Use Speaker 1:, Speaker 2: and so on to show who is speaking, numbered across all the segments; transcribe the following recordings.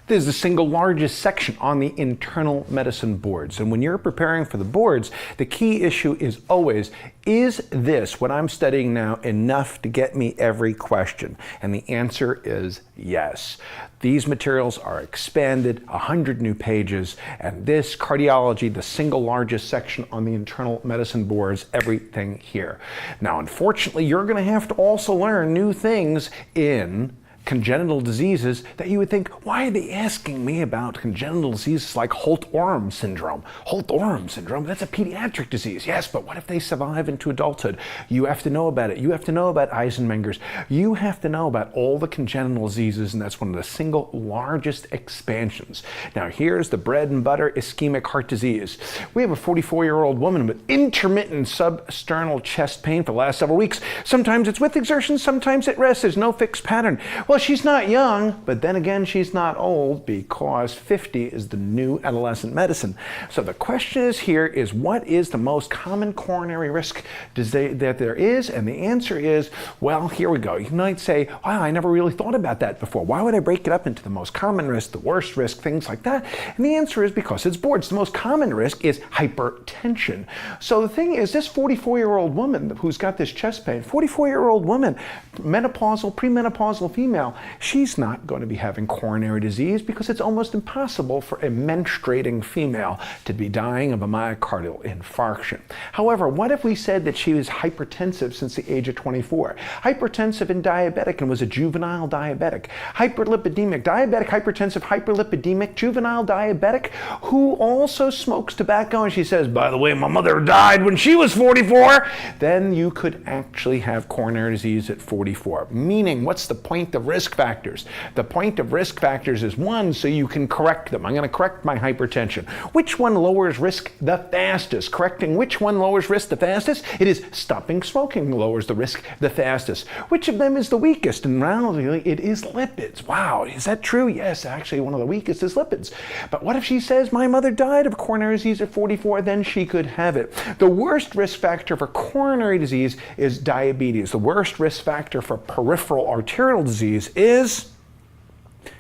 Speaker 1: This is the single largest section on the internal medicine boards. And when you're preparing for the boards, the key issue is always, is this, what I'm studying now, enough to get me every question? And the answer is yes. These materials are expanded, 100 new pages, and this cardiology, the single largest section on the internal medicine boards, everything here. Now, unfortunately, you're going to have to also learn new things in congenital diseases that you would think, why are they asking me about congenital diseases like Holt-Oram syndrome? Holt-Oram syndrome, that's a pediatric disease. Yes, but what if they survive into adulthood? You have to know about it. You have to know about Eisenmenger's. You have to know about all the congenital diseases, and that's one of the single largest expansions. Now, here's the bread and butter ischemic heart disease. We have a 44-year-old woman with intermittent substernal chest pain for the last several weeks. Sometimes it's with exertion, sometimes at rest. There's no fixed pattern. Well, she's not young, but then again, she's not old, because 50 is the new adolescent medicine. So the question is here is, what is the most common coronary risk that there is? And the answer is, well, here we go. You might say, wow, I never really thought about that before. Why would I break it up into the most common risk, the worst risk, things like that? And the answer is because it's boards. The most common risk is hypertension. So the thing is, this 44-year-old woman who's got this chest pain, 44-year-old woman, menopausal, premenopausal female, she's not going to be having coronary disease because it's almost impossible for a menstruating female to be dying of a myocardial infarction. However, what if we said that she was hypertensive since the age of 24? Hypertensive and diabetic, and was a juvenile diabetic. Hyperlipidemic, diabetic, hypertensive, hyperlipidemic, juvenile diabetic, who also smokes tobacco, and she says, by the way, my mother died when she was 44, then you could actually have coronary disease at 44. Meaning, what's the point of risk factors? The point of risk factors is one, so you can correct them. I'm going to correct my hypertension. Which one lowers risk the fastest? Correcting which one lowers risk the fastest? It is stopping smoking lowers the risk the fastest. Which of them is the weakest? And relatively, it is lipids. Wow, is that true? Yes, actually one of the weakest is lipids. But what if she says, my mother died of coronary disease at 44, then she could have it. The worst risk factor for coronary disease is diabetes. The worst risk factor for peripheral arterial disease is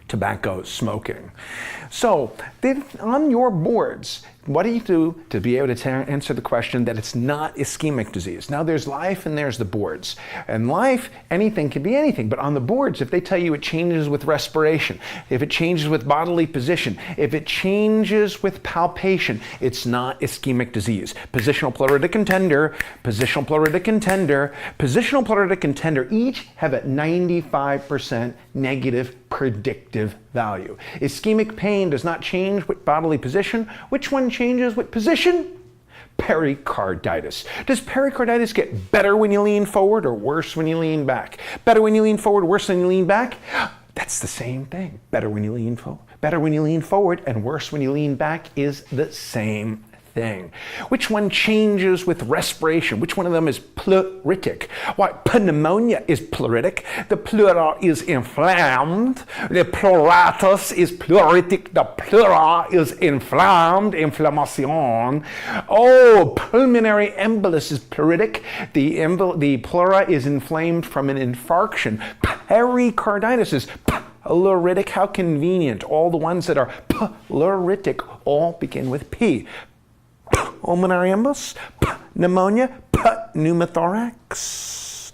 Speaker 1: tobacco smoking. So on your boards, what do you do to be able to answer the question that it's not ischemic disease? Now, there's life and there's the boards. And life, anything can be anything. But on the boards, if they tell you it changes with respiration, if it changes with bodily position, if it changes with palpation, it's not ischemic disease. Positional pleuritic and tender, positional pleuritic and tender, positional pleuritic and tender each have a 95% negative predictive value. Ischemic pain does not change with bodily position. Which one changes with position? Pericarditis. Does pericarditis get better when you lean forward or worse when you lean back? Better when you lean forward, worse when you lean back? That's the same thing. Better when you lean forward. Better when you lean forward and worse when you lean back is the same thing. Which one changes with respiration? Which one of them is pleuritic? Why, pneumonia is pleuritic. The pleura is inflamed. The pleuratus is pleuritic. The pleura is inflamed. Inflammation. Oh, pulmonary embolus is pleuritic. The pleura is inflamed from an infarction. Pericarditis is pleuritic. How convenient. All the ones that are pleuritic all begin with P. Pulmonary embolus, pneumonia, pneumothorax,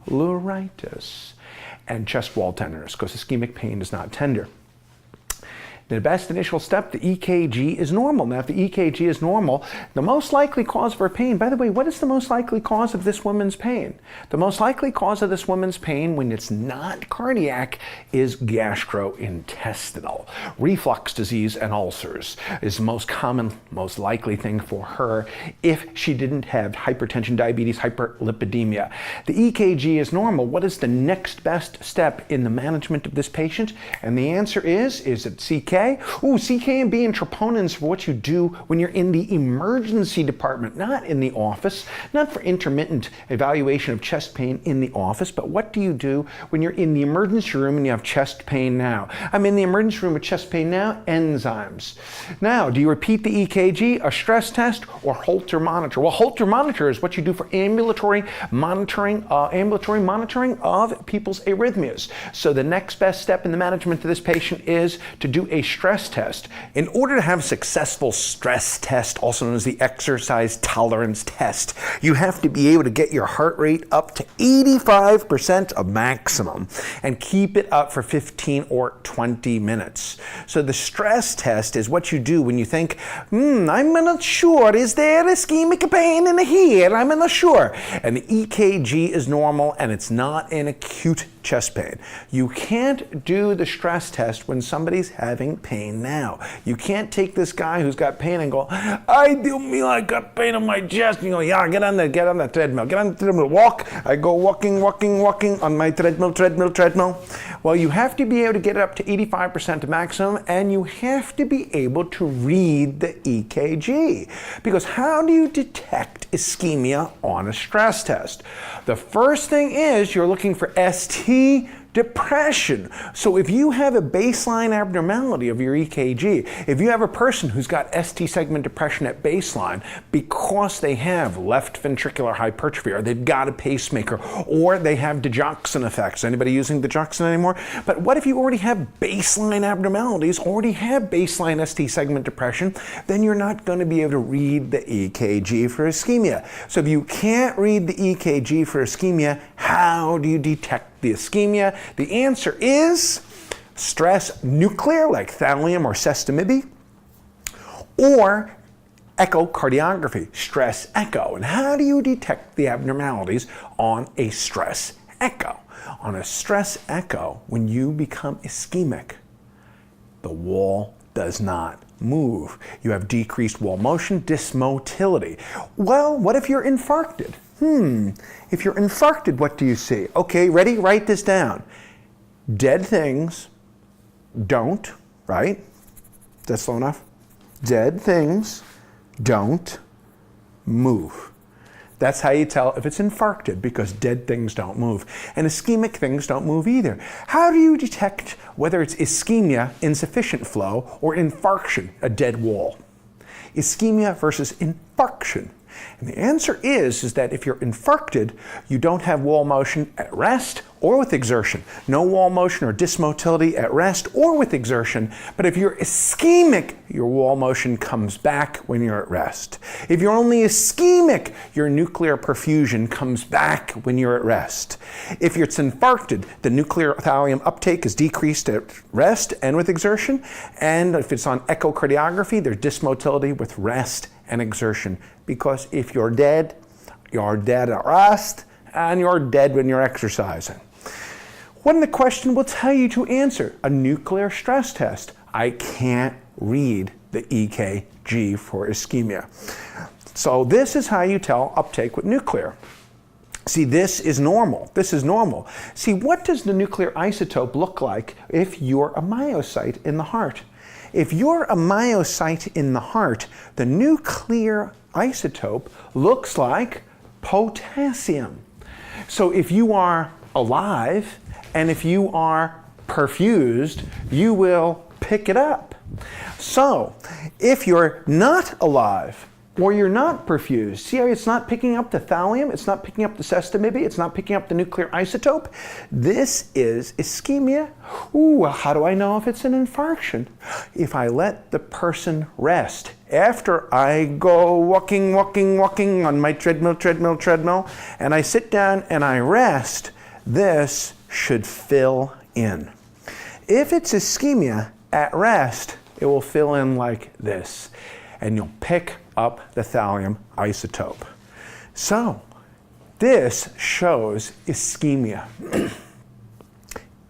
Speaker 1: pleuritis, and chest wall tenderness, because ischemic pain is not tender. The best initial step, the EKG is normal. Now, if the EKG is normal, the most likely cause of her pain, by the way, what is the most likely cause of this woman's pain? The most likely cause of this woman's pain, when it's not cardiac, is gastrointestinal. Reflux disease and ulcers is the most common, most likely thing for her if she didn't have hypertension, diabetes, hyperlipidemia. The EKG is normal. What is the next best step in the management of this patient? And the answer is it CK? CK? Ooh, CK and B and troponins for what you do when you're in the emergency department, not in the office, not for intermittent evaluation of chest pain in the office, but what do you do when you're in the emergency room and you have chest pain now? I'm in the emergency room with chest pain now, enzymes. Now, do you repeat the EKG, a stress test, or Holter monitor? Well, Holter monitor is what you do for ambulatory monitoring of people's arrhythmias. So the next best step in the management of this patient is to do a stress test. In order to have a successful stress test, also known as the exercise tolerance test, you have to be able to get your heart rate up to 85% of maximum and keep it up for 15 or 20 minutes. So the stress test is what you do when you think, I'm not sure, is there ischemic pain in here? I'm not sure. And the EKG is normal and it's not an acute chest pain. You can't do the stress test when somebody's having pain now. You can't take this guy who's got pain and go, I got pain in my chest. And you go, yeah, get on the treadmill. Get on the treadmill, walk. I go walking on my treadmill. Well, you have to be able to get it up to 85% to maximum, and you have to be able to read the EKG. Because how do you detect ischemia on a stress test? The first thing is you're looking for ST depression. So if you have a baseline abnormality of your EKG, if you have a person who's got ST segment depression at baseline because they have left ventricular hypertrophy, or they've got a pacemaker, or they have digoxin effects. Anybody using digoxin anymore? But what if you already have baseline abnormalities, already have baseline ST segment depression? Then you're not going to be able to read the EKG for ischemia. So if you can't read the EKG for ischemia, how do you detect the ischemia? The answer is stress nuclear, like thallium or sestamide, or echocardiography, stress echo. And how do you detect the abnormalities on a stress echo? On a stress echo, when you become ischemic, the wall does not move. You have decreased wall motion, dysmotility. Well, what if you're infarcted? If you're infarcted, what do you see? Okay, ready? Write this down. Dead things don't, right? Is that slow enough? Dead things don't move. That's how you tell if it's infarcted, because dead things don't move. And ischemic things don't move either. How do you detect whether it's ischemia, insufficient flow, or infarction, a dead wall? Ischemia versus infarction. And the answer is that if you're infarcted, you don't have wall motion at rest or with exertion. No wall motion or dysmotility at rest or with exertion. But if you're ischemic, your wall motion comes back when you're at rest. If you're only ischemic, your nuclear perfusion comes back when you're at rest. If it's infarcted, the nuclear thallium uptake is decreased at rest and with exertion. And if it's on echocardiography, there's dysmotility with rest and exertion. Because if you're dead at rest, and you're dead when you're exercising. What in the question will tell you to answer? A nuclear stress test. I can't read the EKG for ischemia. So this is how you tell uptake with nuclear. See, this is normal. This is normal. See, what does the nuclear isotope look like if you're a myocyte in the heart? If you're a myocyte in the heart, the nuclear isotope looks like potassium. So if you are alive and if you are perfused, you will pick it up. So if you're not alive or you're not perfused, see how it's not picking up the thallium, it's not picking up the sestamide, it's not picking up the nuclear isotope? This is ischemia. Ooh, how do I know if it's an infarction? If I let the person rest. After I go walking on my treadmill, and I sit down and I rest, this should fill in. If it's ischemia at rest, it will fill in like this, and you'll pick up the thallium isotope. So this shows ischemia.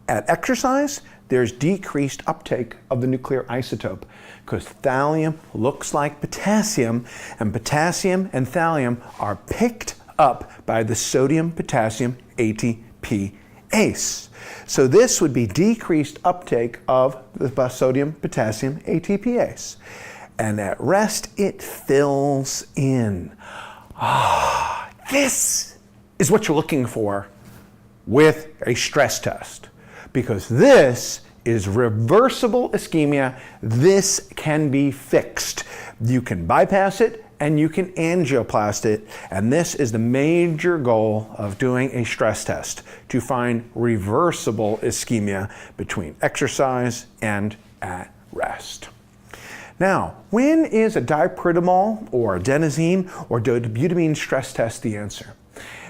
Speaker 1: At exercise, there's decreased uptake of the nuclear isotope because thallium looks like potassium, and potassium and thallium are picked up by the sodium-potassium ATP ACE. So this would be decreased uptake of the sodium, potassium, ATPase. And at rest, it fills in. This is what you're looking for with a stress test, because this is reversible ischemia. This can be fixed. You can bypass it and you can angioplast it, and this is the major goal of doing a stress test, to find reversible ischemia between exercise and at rest. Now, when is a dipritamol or adenosine or dobutamine stress test the answer?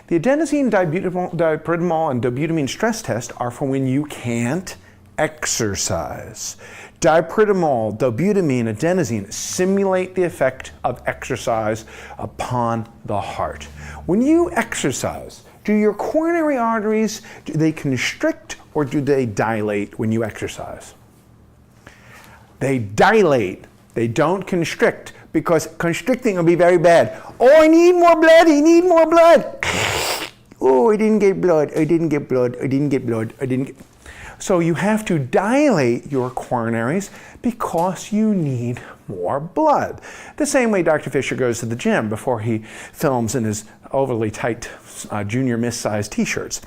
Speaker 1: The adenosine, dipritamol, and dobutamine stress test are for when you can't exercise. Dipritamol, dobutamine, adenosine simulate the effect of exercise upon the heart. When you exercise, do your coronary arteries, do they constrict or do they dilate when you exercise? They dilate. They don't constrict, because constricting will be very bad. Oh, I need more blood, I need more blood. Oh, I didn't get blood, I didn't get blood, I didn't get blood, I didn't get... So you have to dilate your coronaries because you need more blood. The same way Dr. Fisher goes to the gym before he films in his overly tight junior miss-sized t-shirts.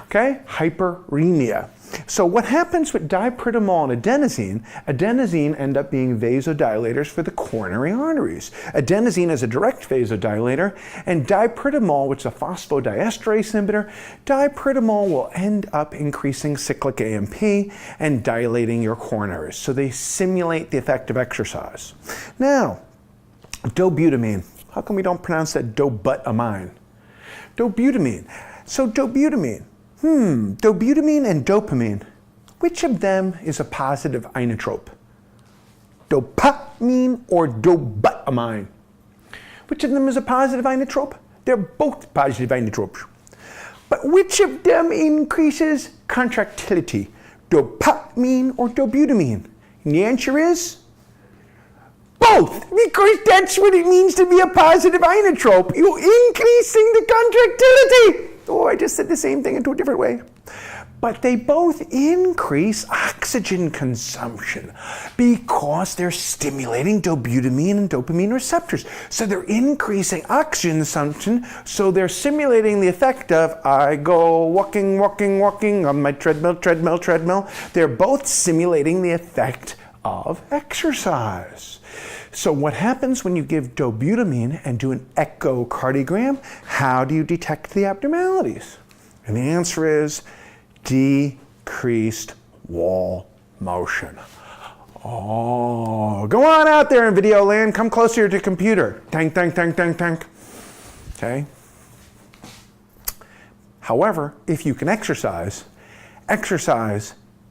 Speaker 1: Okay? Hyperemia. So what happens with dipritamol and adenosine end up being vasodilators for the coronary arteries. Adenosine is a direct vasodilator, and dipritamol, which is a phosphodiesterase inhibitor, dipritamol will end up increasing cyclic AMP and dilating your coronaries. So they simulate the effect of exercise. Now, dobutamine. How come we don't pronounce that dobutamine? Dobutamine. So dobutamine. Dobutamine and dopamine. Which of them is a positive inotrope? Dopamine or dobutamine? Which of them is a positive inotrope? They're both positive inotropes. But which of them increases contractility? Dopamine or dobutamine? And the answer is both, because that's what it means to be a positive inotrope. You're increasing the contractility. Oh, I just said the same thing in a different way. But they both increase oxygen consumption because they're stimulating dobutamine and dopamine receptors. So they're increasing oxygen consumption, so they're simulating the effect of I go walking on my treadmill. They're both simulating the effect of exercise. So what happens when you give dobutamine and do an echocardiogram? How do you detect the abnormalities? And the answer is decreased wall motion. Oh, go on out there in video land. Come closer to your computer. Tank. Okay? However, if you can exercise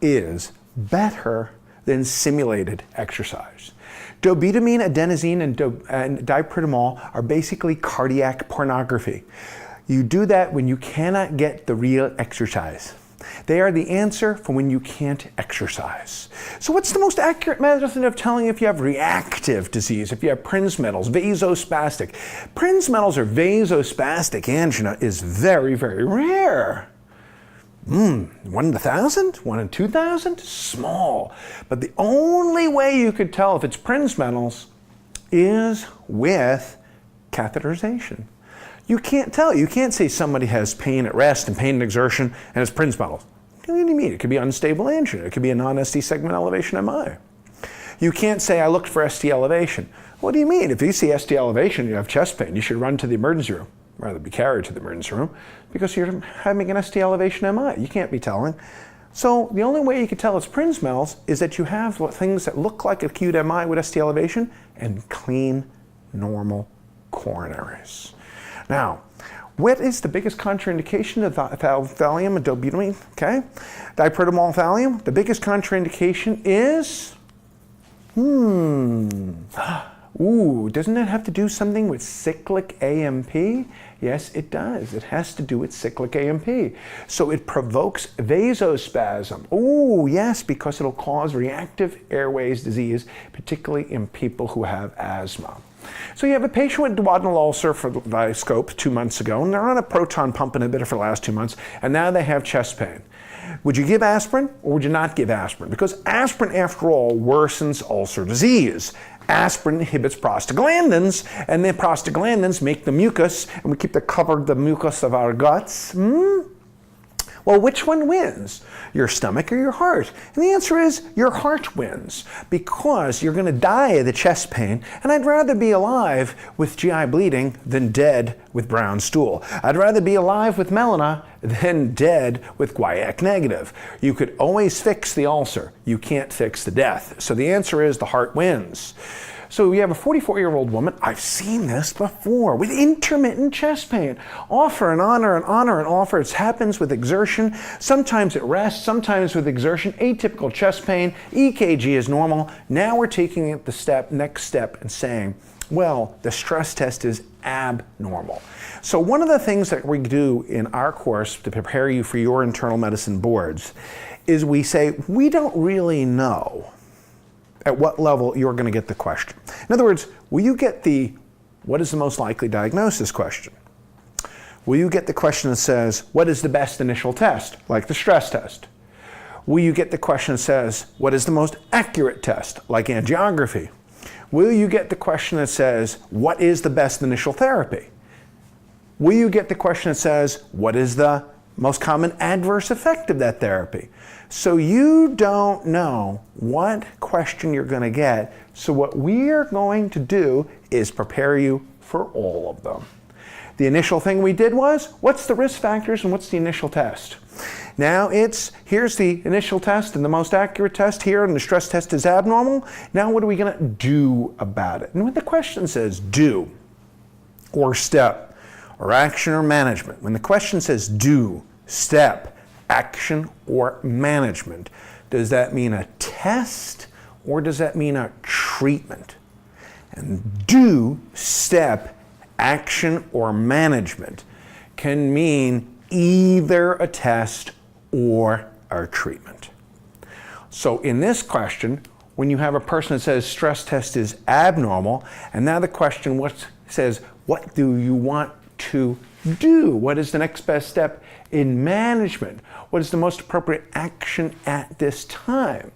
Speaker 1: is better than simulated exercise. Dobutamine, adenosine, and dipritamol are basically cardiac pornography. You do that when you cannot get the real exercise. They are the answer for when you can't exercise. So what's the most accurate method of telling if you have reactive disease, if you have Prinzmetal's, vasospastic? Prinzmetal's or vasospastic angina is very, very rare. 1 in 1,000? 1 in 2,000? Small. But the only way you could tell if it's Prinzmetal's is with catheterization. You can't tell. You can't say somebody has pain at rest and pain at exertion and it's Prinzmetal's. What do you mean? It could be unstable angina. It could be a non-ST segment elevation MI. You can't say I looked for ST elevation. What do you mean? If you see ST elevation and you have chest pain, you should run to the emergency room, rather be carried to the emergency room, because you're having an ST elevation MI. You can't be telling. So the only way you can tell it's Prinzmetal's is that you have things that look like acute MI with ST elevation and clean, normal coronaries. Now, what is the biggest contraindication of thallium and dobutamine? Okay, dipritamol thallium. The biggest contraindication is, doesn't it have to do something with cyclic AMP? Yes, it does. It has to do with cyclic AMP. So it provokes vasospasm. Oh, yes, because it'll cause reactive airways disease, particularly in people who have asthma. So you have a patient with duodenal ulcer by scope 2 months ago, and they're on a proton pump inhibitor for the last 2 months, and now they have chest pain. Would you give aspirin or would you not give aspirin? Because aspirin, after all, worsens ulcer disease. Aspirin inhibits prostaglandins, and the prostaglandins make the mucus, and we keep the mucus of our guts. Well, which one wins? Your stomach or your heart? And the answer is your heart wins, because you're going to die of the chest pain, and I'd rather be alive with GI bleeding than dead with brown stool. I'd rather be alive with melena than dead with guaiac negative. You could always fix the ulcer. You can't fix the death. So the answer is the heart wins. So you have a 44-year-old woman, I've seen this before, with intermittent chest pain. Offer and honor and honor and offer. It happens with exertion. Sometimes it rests, sometimes with exertion. Atypical chest pain, EKG is normal. Now we're taking it the next step and saying, well, the stress test is abnormal. So one of the things that we do in our course to prepare you for your internal medicine boards is we say, we don't really know at what level you're going to get the question. In other words, will you get the what is the most likely diagnosis question? Will you get the question that says, what is the best initial test, like the stress test? Will you get the question that says, what is the most accurate test, like angiography? Will you get the question that says, what is the best initial therapy? Will you get the question that says, what is the most common adverse effect of that therapy? So you don't know what question you're going to get. So what we are going to do is prepare you for all of them. The initial thing we did was, what's the risk factors and what's the initial test? Now here's the initial test and the most accurate test here, and the stress test is abnormal. Now what are we going to do about it? And when the question says do, or step, or action or management, when the question says do, step, action or management, does that mean a test or does that mean a treatment? And do, step, action or management can mean either a test or a treatment. So in this question, when you have a person that says stress test is abnormal, and now the question says, what do you want to do? What is the next best step in management? What is the most appropriate action at this time?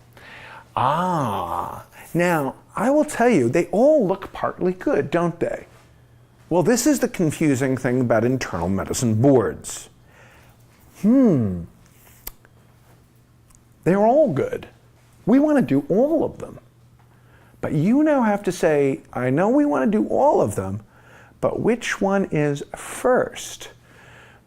Speaker 1: Now I will tell you, they all look partly good, don't they? Well, this is the confusing thing about internal medicine boards. They're all good. We want to do all of them. But you now have to say, I know we want to do all of them, but which one is first?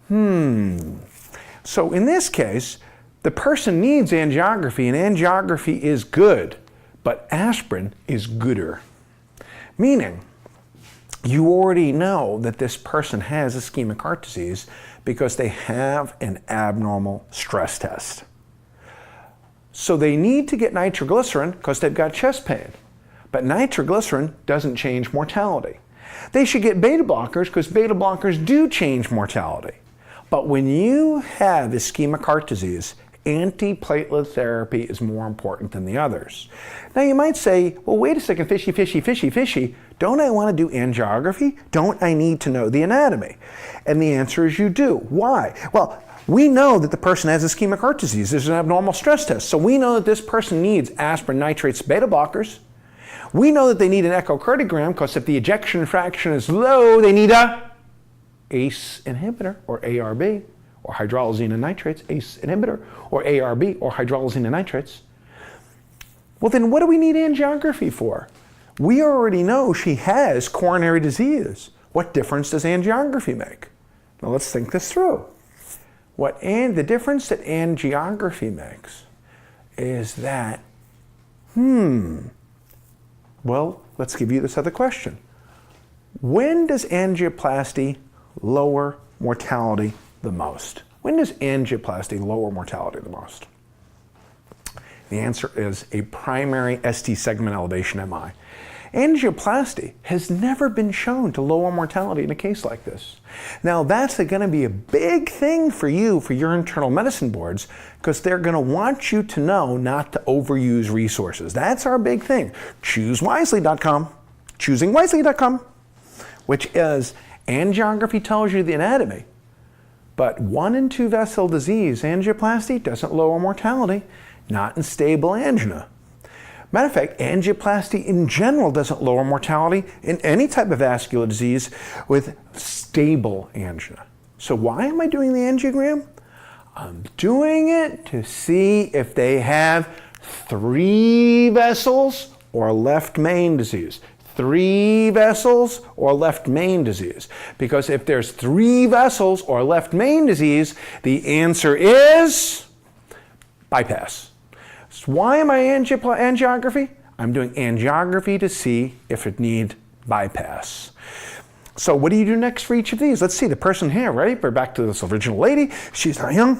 Speaker 1: So in this case, the person needs angiography, and angiography is good, but aspirin is gooder. Meaning, you already know that this person has ischemic heart disease because they have an abnormal stress test. So they need to get nitroglycerin because they've got chest pain. But nitroglycerin doesn't change mortality. They should get beta blockers because beta blockers do change mortality. But when you have ischemic heart disease, antiplatelet therapy is more important than the others. Now you might say, well, wait a second, fishy. Don't I want to do angiography? Don't I need to know the anatomy? And the answer is you do. Why? Well, we know that the person has ischemic heart disease. There's an abnormal stress test. So we know that this person needs aspirin, nitrates, beta blockers. We know that they need an echocardiogram because if the ejection fraction is low, they need a ACE inhibitor, or ARB, or hydrolysine and nitrates, ACE inhibitor, or ARB, or hydrolysine and nitrates. Well, then what do we need angiography for? We already know she has coronary disease. What difference does angiography make? Now let's think this through. The difference that angiography makes is that, well, let's give you this other question. When does angioplasty lower mortality the most? When does angioplasty lower mortality the most? The answer is a primary ST segment elevation MI. Angioplasty has never been shown to lower mortality in a case like this. Now that's going to be a big thing for you for your internal medicine boards because they're going to want you to know not to overuse resources. That's our big thing. ChooseWisely.com. choosingwisely.com, which is angiography tells you the anatomy, but 1 in 2 vessel disease angioplasty doesn't lower mortality, not in stable angina. Matter of fact, angioplasty in general doesn't lower mortality in any type of vascular disease with stable angina. So why am I doing the angiogram? I'm doing it to see if they have 3 vessels or left main disease. 3 vessels or left main disease. Because if there's 3 vessels or left main disease, the answer is bypass. So why am I angiography? I'm doing angiography to see if it needs bypass. So what do you do next for each of these? Let's see, the person here, right? We're back to this original lady. She's not young.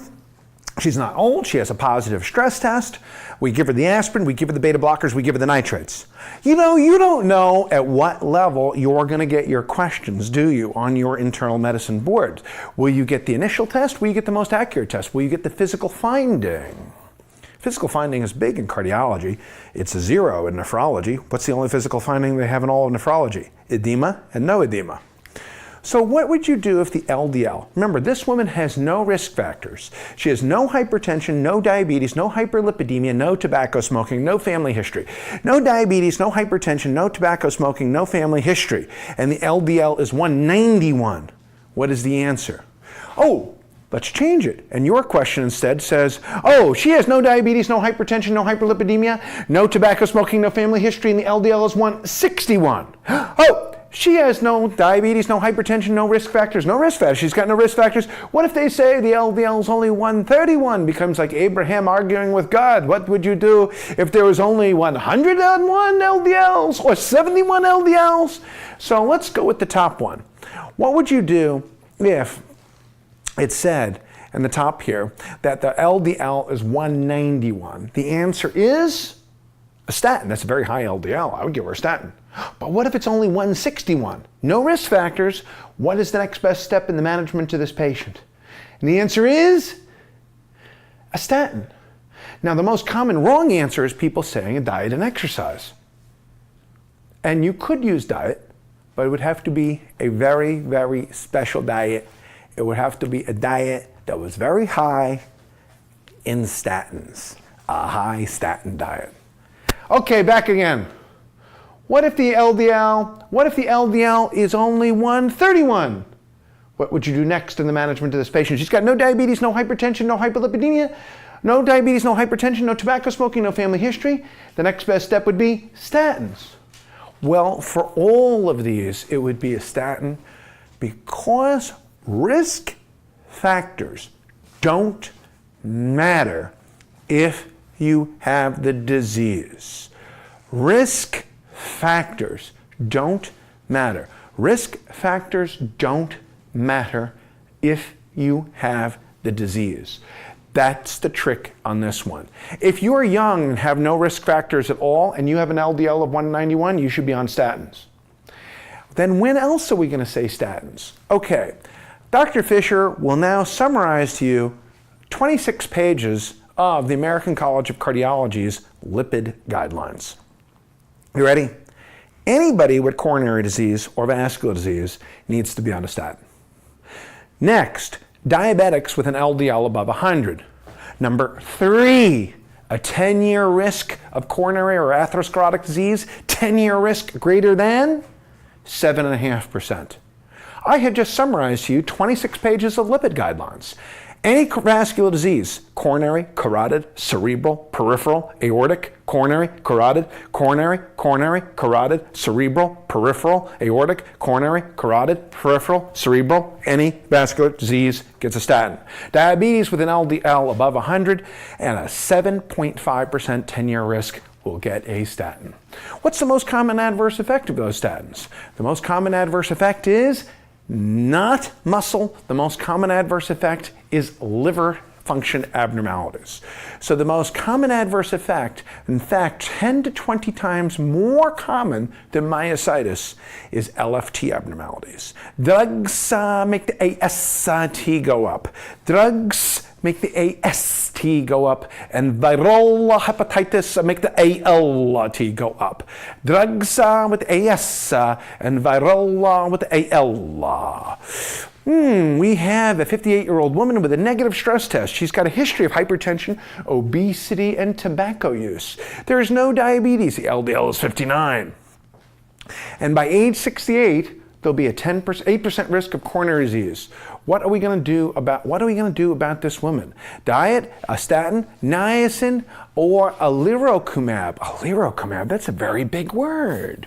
Speaker 1: She's not old. She has a positive stress test. We give her the aspirin. We give her the beta blockers. We give her the nitrates. You don't know at what level you're going to get your questions, do you, on your internal medicine board? Will you get the initial test? Will you get the most accurate test? Will you get the physical finding? Physical finding is big in cardiology. It's a 0 in nephrology. What's the only physical finding they have in all of nephrology? Edema and no edema. So what would you do if the LDL, remember this woman has no risk factors. She has no hypertension, no diabetes, no hyperlipidemia, no tobacco smoking, no family history. No diabetes, no hypertension, no tobacco smoking, no family history. And the LDL is 191. What is the answer? Oh, let's change it. And your question instead says, oh, she has no diabetes, no hypertension, no hyperlipidemia, no tobacco smoking, no family history, and the LDL is 161. Oh, she has no diabetes, no hypertension, no risk factors, no risk factors. She's got no risk factors. What if they say the LDL is only 131? Becomes like Abraham arguing with God. What would you do if there was only 101 LDLs or 71 LDLs? So let's go with the top one. What would you do if it said in the top here that the LDL is 191? The answer is a statin. That's a very high LDL. I would give her a statin. But what if it's only 161? No risk factors. What is the next best step in the management to this patient? And the answer is a statin. Now, the most common wrong answer is people saying a diet and exercise. And you could use diet, but it would have to be a very, very special diet. It would have to be a diet that was very high in statins, a high statin diet. Okay, back again. What if the LDL is only 131? What would you do next in the management of this patient? She's got no diabetes, no hypertension, no hyperlipidemia, no diabetes, no hypertension, no tobacco smoking, no family history. The next best step would be statins. Well, for all of these, it would be a statin because risk factors don't matter if you have the disease. Risk factors don't matter. Risk factors don't matter if you have the disease. That's the trick on this one. If you're young and have no risk factors at all and you have an LDL of 191, you should be on statins. Then when else are we going to say statins? Okay, Dr. Fisher will now summarize to you 26 pages of the American College of Cardiology's lipid guidelines. You ready? Anybody with coronary disease or vascular disease needs to be on a statin. Next, diabetics with an LDL above 100. Number 3, a 10-year risk of coronary or atherosclerotic disease, 10-year risk greater than 7.5%. I had just summarized to you 26 pages of lipid guidelines. Any vascular disease, coronary, carotid, cerebral, peripheral, aortic, coronary, carotid, carotid, cerebral, peripheral, aortic, coronary, carotid, peripheral, cerebral, any vascular disease gets a statin. Diabetes with an LDL above 100 and a 7.5% 10-year risk will get a statin. What's the most common adverse effect of those statins? The most common adverse effect is not muscle. The most common adverse effect is liver function abnormalities. So the most common adverse effect, in fact 10 to 20 times more common than myositis, is LFT abnormalities. Drugs make the AST go up. Drugs make the AST go up, and viral hepatitis, make the ALT go up. Drugs with the AS, and viral with the AL. We have a 58-year-old woman with a negative stress test. She's got a history of hypertension, obesity, and tobacco use. There is no diabetes. The LDL is 59. And by age 68, there'll be a 8% risk of coronary disease. What are we going to do about this woman? Diet, a statin, niacin, or alirocumab? Alirocumab, that's a very big word.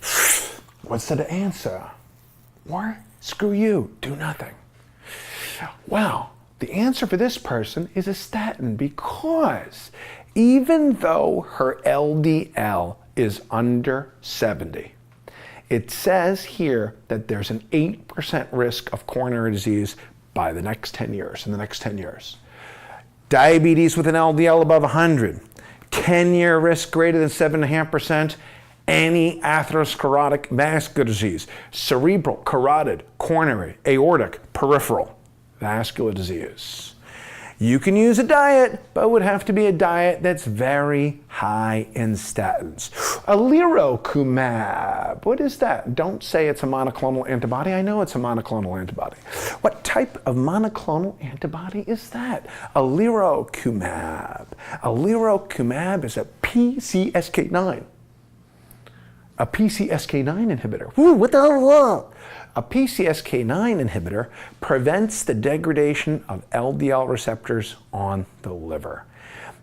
Speaker 1: What's the answer? Or screw you, do nothing. Well, the answer for this person is a statin, because even though her LDL is under 70, it says here that there's an 8% risk of coronary disease by the next 10 years, in the next 10 years. Diabetes with an LDL above 100, 10-year risk greater than 7.5%, any atherosclerotic vascular disease, cerebral, carotid, coronary, aortic, peripheral vascular disease. You can use a diet, but it would have to be a diet that's very high in statins. Alirocumab, what is that? Don't say it's a monoclonal antibody. I know it's a monoclonal antibody. What type of monoclonal antibody is that? Alirocumab. Alirocumab is a PCSK9. A PCSK9 inhibitor. Woo, what the hell? A PCSK9 inhibitor prevents the degradation of LDL receptors on the liver.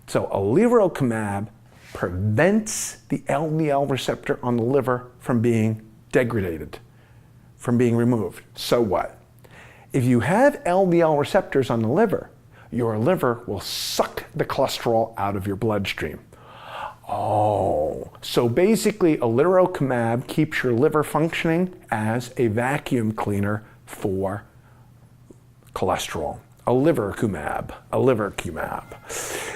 Speaker 1: So alirocumab prevents the LDL receptor on the liver from being degraded, from being removed. So what? If you have LDL receptors on the liver, your liver will suck the cholesterol out of your bloodstream. Oh, so basically alirocumab keeps your liver functioning as a vacuum cleaner for cholesterol. Alirocumab.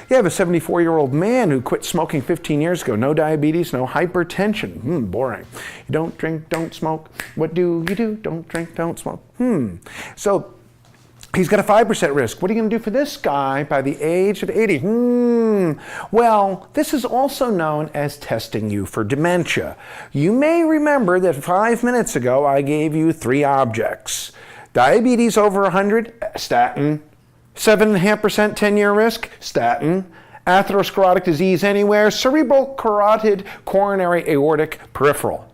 Speaker 1: You have a 74-year-old man who quit smoking 15 years ago. No diabetes, no hypertension. Boring. You don't drink, don't smoke. What do you do? Don't drink, don't smoke. So he's got a 5% risk. What are you going to do for this guy by the age of 80? Well, this is also known as testing you for dementia. You may remember that 5 minutes ago I gave you 3 objects. Diabetes over 100, statin. 7.5% 10-year risk, statin. Atherosclerotic disease anywhere, cerebral, carotid, coronary, aortic, peripheral.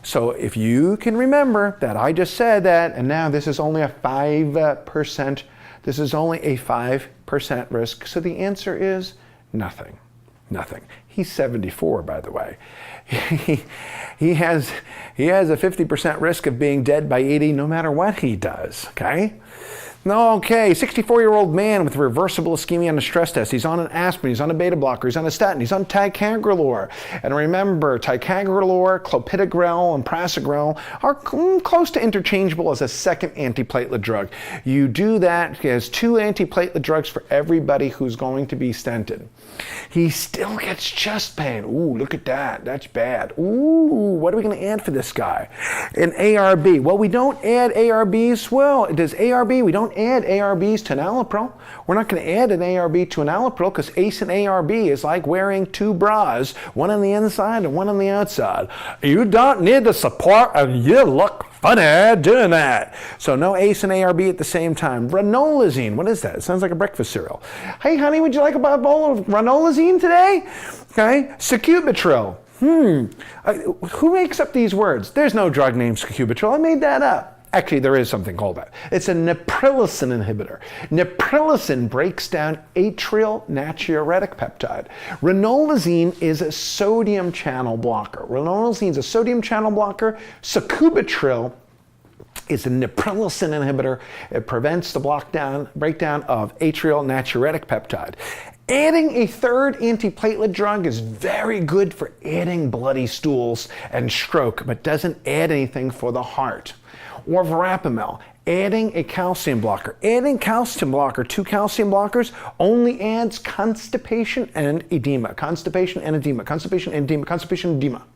Speaker 1: So if you can remember that I just said that, and now this is only a 5%, this is only a 5% risk. So the answer is nothing. Nothing. He's 74, by the way. He has a 50% risk of being dead by 80 no matter what he does, okay? Okay, 64-year-old man with reversible ischemia on a stress test. He's on an aspirin, he's on a beta blocker, he's on a statin, he's on ticagrelor. And remember, ticagrelor, clopidogrel, and prasugrel are close to interchangeable as a second antiplatelet drug. You do that as 2 antiplatelet drugs for everybody who's going to be stented. He still gets chest pain. Ooh, look at that. That's bad. Ooh, what are we going to add for this guy? An ARB. Well, we don't add ARBs. Well, does ARB, we don't add ARBs to enalapril. We're not going to add an ARB to enalapril because ACE and ARB is like wearing 2 bras, one on the inside and one on the outside. You don't need the support and you look funny doing that. So no ACE and ARB at the same time. Ranolazine, what is that? It sounds like a breakfast cereal. Hey honey, would you like a bowl of ranolazine today? Okay, sacubitril. Who makes up these words? There's no drug named sacubitril. I made that up. Actually, there is something called that. It's a neprilysin inhibitor. Neprilysin breaks down atrial natriuretic peptide. Ranolazine is a sodium channel blocker. Ranolazine is a sodium channel blocker. Sacubitril is a neprilysin inhibitor. It prevents the breakdown of atrial natriuretic peptide. Adding a 3rd antiplatelet drug is very good for adding bloody stools and stroke, but doesn't add anything for the heart. Or verapamil, adding a calcium blocker. Adding calcium blocker, 2 calcium blockers, only adds constipation and edema. Constipation and edema. Constipation and edema. Constipation and edema.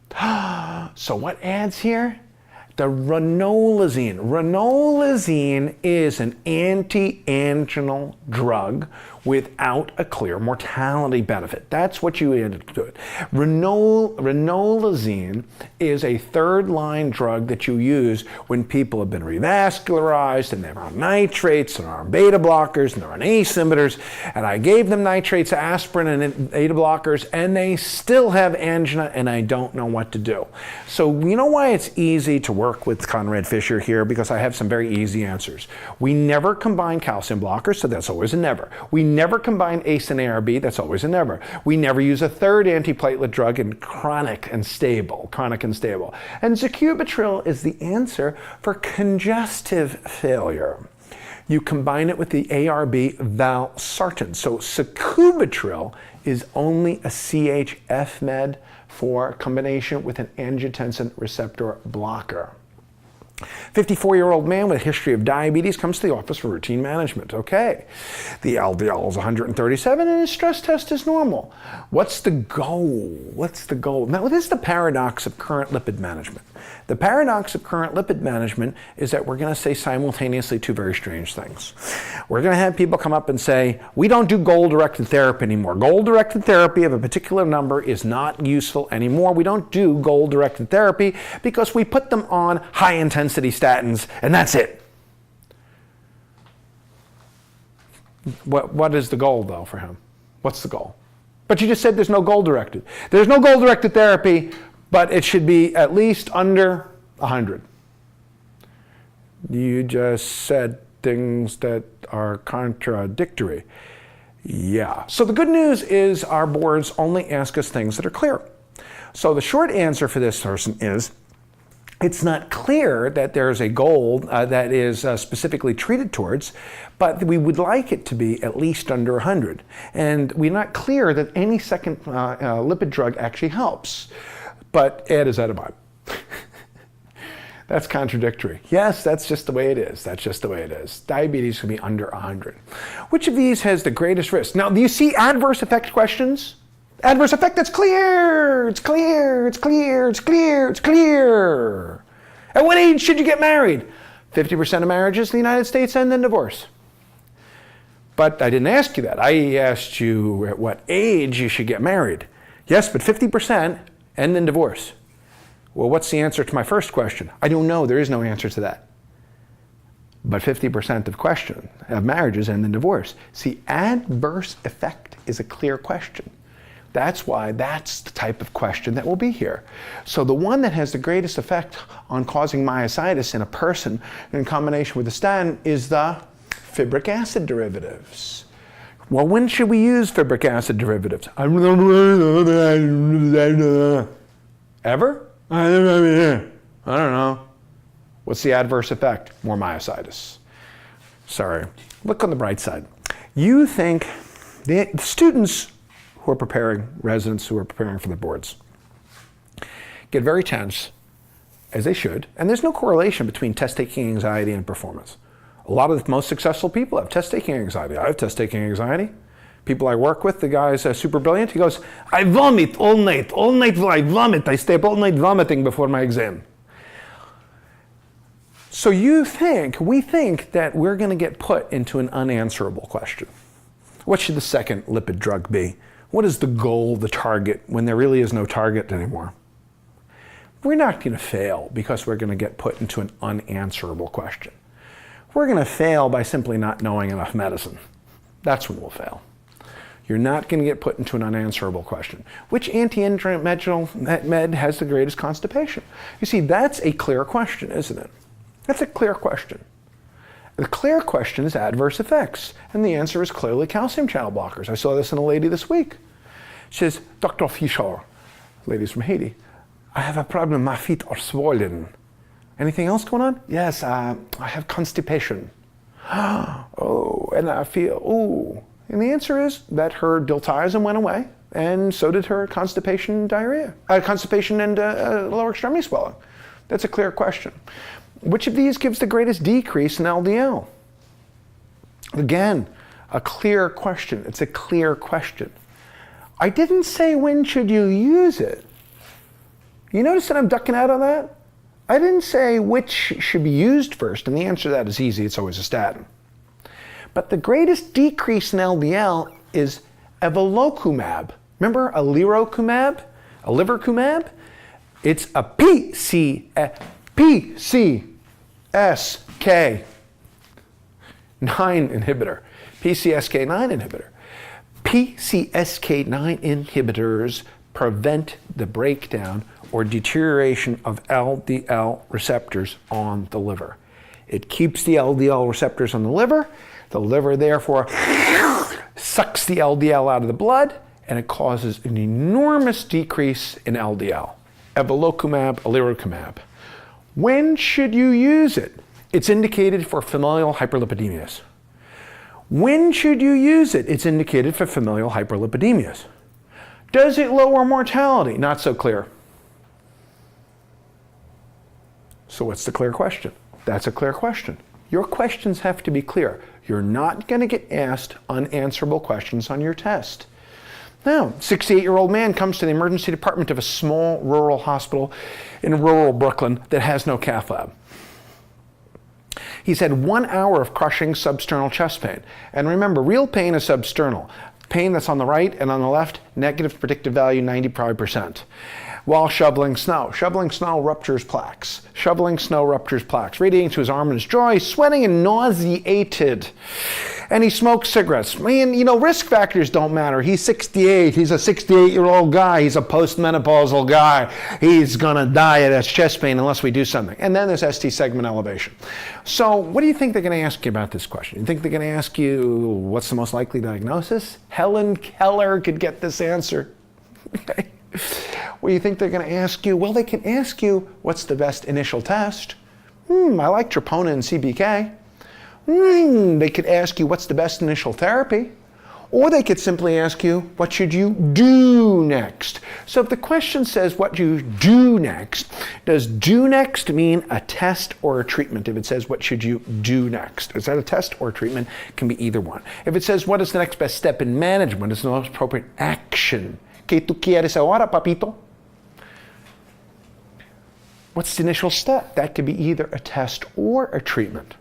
Speaker 1: So what adds here? The ranolazine. Ranolazine is an anti-anginal drug without a clear mortality benefit. That's what you added to it. Ranolazine is a third-line drug that you use when people have been revascularized and they're on nitrates and are on beta blockers and they're on ACE inhibitors. And I gave them nitrates, aspirin, and beta blockers, and they still have angina, and I don't know what to do. So you know why it's easy to work with Conrad Fisher here? Because I have some very easy answers. We never combine calcium blockers, so that's always a never. We never combine ACE and ARB, that's always a never. We never use a third antiplatelet drug in chronic and stable. And sacubitril is the answer for congestive failure. You combine it with the ARB valsartan. So sacubitril is only a CHF med for combination with an angiotensin receptor blocker. 54-year-old man with a history of diabetes comes to the office for routine management. Okay, the LDL is 137 and his stress test is normal. What's the goal? Now, this is the paradox of current lipid management. The paradox of current lipid management is that we're going to say simultaneously two very strange things. We're going to have people come up and say, we don't do goal-directed therapy anymore. Goal-directed therapy of a particular number is not useful anymore. We don't do goal-directed therapy because we put them on high-intensity statins, and that's it. What is the goal, though, for him? What's the goal? But you just said there's no goal-directed. There's no goal-directed therapy, but it should be at least under 100. You just said things that are contradictory. Yeah. So the good news is our boards only ask us things that are clear. So the short answer for this person is, it's not clear that there's a goal that is specifically treated towards, but we would like it to be at least under 100. And we're not clear that any second lipid drug actually helps. But add ezetimibe. That's contradictory. Yes, that's just the way it is. Diabetes can be under 100. Which of these has the greatest risk? Now, do you see adverse effect questions? Adverse effect, that's clear. It's clear. At what age should you get married? 50% of marriages in the United States end in divorce. But I didn't ask you that. I asked you at what age you should get married. Yes, but 50% end in divorce. Well, what's the answer to my first question? I don't know. There is no answer to that. But 50% of marriages end in divorce. See, adverse effect is a clear question. That's why that's the type of question that will be here. So the one that has the greatest effect on causing myositis in a person in combination with a statin is the fibric acid derivatives. Well, when should we use fibric acid derivatives? Ever? I don't know. What's the adverse effect? More myositis. Sorry. Look on the bright side. You think the students who are preparing, residents who are preparing for the boards, get very tense, as they should, and there's no correlation between test-taking anxiety and performance. A lot of the most successful people have test-taking anxiety. I have test-taking anxiety. People I work with, the guy's super brilliant. He goes, I vomit all night. All night I vomit. I stay up all night vomiting before my exam. So we think that we're going to get put into an unanswerable question. What should the second lipid drug be? What is the goal, the target, when there really is no target anymore? We're not going to fail because we're going to get put into an unanswerable question. We're going to fail by simply not knowing enough medicine. That's when we'll fail. You're not going to get put into an unanswerable question. Which anti-interventional med has the greatest constipation? You see, that's a clear question, isn't it? That's a clear question. The clear question is adverse effects, and the answer is clearly calcium channel blockers. I saw this in a lady this week. She says, Dr. Fischer, lady's from Haiti, I have a problem, my feet are swollen. Anything else going on? Yes, I have constipation. Oh, and I feel, ooh. And the answer is that her diltiazem went away, and so did her constipation and lower extremity swelling. That's a clear question. Which of these gives the greatest decrease in LDL? Again, a clear question. It's a clear question. I didn't say when should you use it. You notice that I'm ducking out on that? I didn't say which should be used first, and the answer to that is easy. It's always a statin. But the greatest decrease in LDL is evolocumab. Remember alirocumab? Alivercumab? It's a PCSK9 inhibitor. PCSK9 inhibitor. PCSK9 inhibitors prevent the breakdown or deterioration of LDL receptors on the liver. It keeps the LDL receptors on the liver. The liver therefore sucks the LDL out of the blood, and it causes an enormous decrease in LDL. Evolocumab, alirocumab. When should you use it? It's indicated for familial hyperlipidemias. When should you use it? It's indicated for familial hyperlipidemias. Does it lower mortality? Not so clear. So what's the clear question? That's a clear question. Your questions have to be clear. You're not going to get asked unanswerable questions on your test. Now, 68-year-old man comes to the emergency department of a small rural hospital in rural Brooklyn that has no cath lab. He's had 1 hour of crushing substernal chest pain. And remember, real pain is substernal. Pain that's on the right and on the left, negative predictive value 95%. While shoveling snow. Shoveling snow ruptures plaques. Shoveling snow ruptures plaques. Radiating to his arm and his jaw. He's sweating and nauseated. And he smokes cigarettes. Man, you know, risk factors don't matter. He's 68. He's a 68-year-old guy. He's a postmenopausal guy. He's going to die of that chest pain unless we do something. And then there's ST segment elevation. So what do you think they're going to ask you about this question? You think they're going to ask you, what's the most likely diagnosis? Helen Keller could get this answer. Okay. What do you think they're going to ask you? Well, they can ask you, what's the best initial test? I like troponin and CPK. They could ask you, what's the best initial therapy? Or they could simply ask you, what should you do next? So if the question says, what you do next, does do next mean a test or a treatment? If it says, what should you do next? Is that a test or a treatment? It can be either one. If it says, what is the next best step in management? It's the most appropriate action. ¿Qué tú quieres ahora, papito? What's the initial step? That could be either a test or a treatment.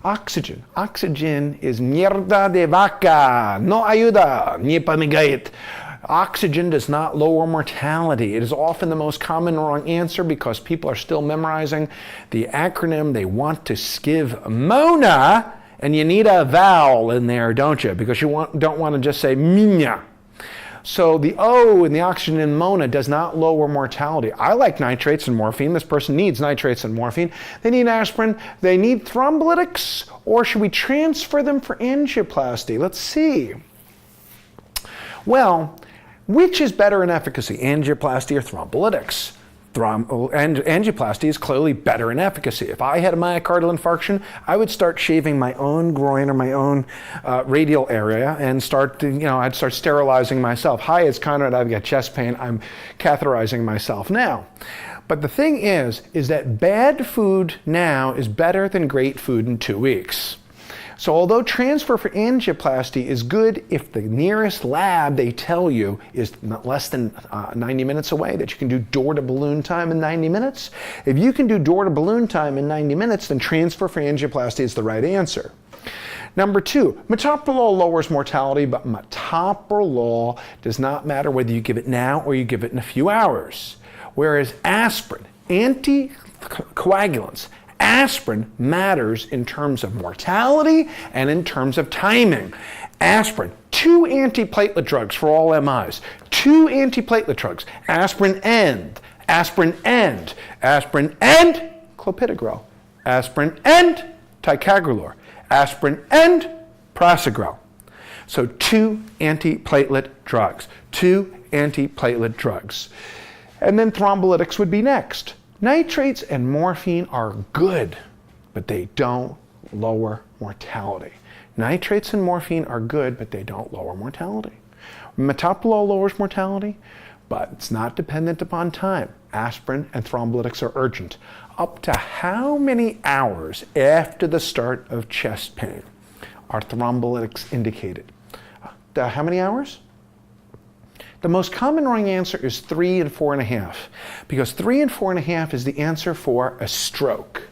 Speaker 1: Oxygen. Oxygen is mierda de vaca. No ayuda. Ni pa mi gait. Oxygen does not lower mortality. It is often the most common wrong answer because people are still memorizing the acronym. They want to give MONA, and you need a vowel in there, don't you? Because you don't want to just say minya. So the O in the oxygen in MONA does not lower mortality. I like nitrates and morphine. This person needs nitrates and morphine. They need aspirin. They need thrombolytics. Or should we transfer them for angioplasty? Let's see. Well, which is better in efficacy, angioplasty or thrombolytics? Angioplasty is clearly better in efficacy. If I had a myocardial infarction, I would start shaving my own groin or my own radial area and I'd start sterilizing myself. Hi, it's Conrad, I've got chest pain, I'm catheterizing myself now. But the thing is that bad food now is better than great food in 2 weeks. So although transfer for angioplasty is good if the nearest lab, they tell you, is less than 90 minutes away, that you can do door-to-balloon time in 90 minutes, if you can do door-to-balloon time in 90 minutes, then transfer for angioplasty is the right answer. Number 2, metoprolol lowers mortality, but metoprolol does not matter whether you give it now or you give it in a few hours. Whereas aspirin, anticoagulants, aspirin matters in terms of mortality and in terms of timing. Aspirin, 2 antiplatelet drugs for all MIs, 2 antiplatelet drugs, aspirin and clopidogrel, aspirin and ticagrelor, aspirin and prasugrel. So 2 antiplatelet drugs, 2 antiplatelet drugs. And then thrombolytics would be next. Nitrates and morphine are good, but they don't lower mortality. Nitrates and morphine are good, but they don't lower mortality. Metoprolol lowers mortality, but it's not dependent upon time. Aspirin and thrombolytics are urgent. Up to how many hours after the start of chest pain are thrombolytics indicated? How many hours? The most common wrong answer is 3 and 4.5, because 3 and 4.5 is the answer for a stroke.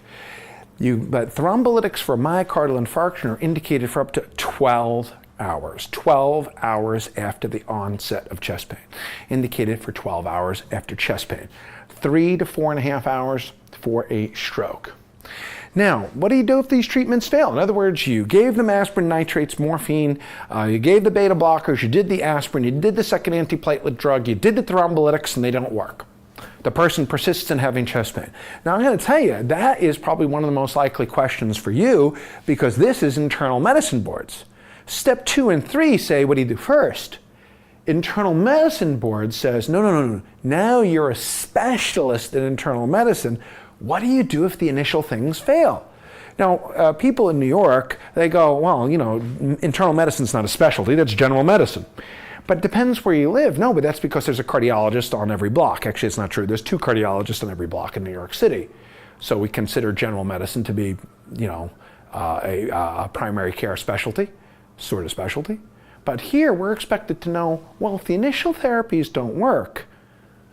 Speaker 1: But thrombolytics for myocardial infarction are indicated for up to 12 hours. 12 hours after the onset of chest pain. Indicated for 12 hours after chest pain. 3 to 4.5 hours for a stroke. Now, what do you do if these treatments fail? In other words, you gave them aspirin, nitrates, morphine, you gave the beta blockers, you did the aspirin, you did the second antiplatelet drug, you did the thrombolytics, and they don't work. The person persists in having chest pain. Now, I'm going to tell you, that is probably one of the most likely questions for you, because this is internal medicine boards. Step 2 and 3 say, what do you do first? Internal medicine board says, no. Now you're a specialist in internal medicine. What do you do if the initial things fail? Now, people in New York, they go, well, internal medicine's not a specialty, that's general medicine. But it depends where you live. No, but that's because there's a cardiologist on every block. Actually, it's not true. There's 2 cardiologists on every block in New York City. So we consider general medicine to be, a primary care specialty, sort of specialty. But here, we're expected to know, well, if the initial therapies don't work,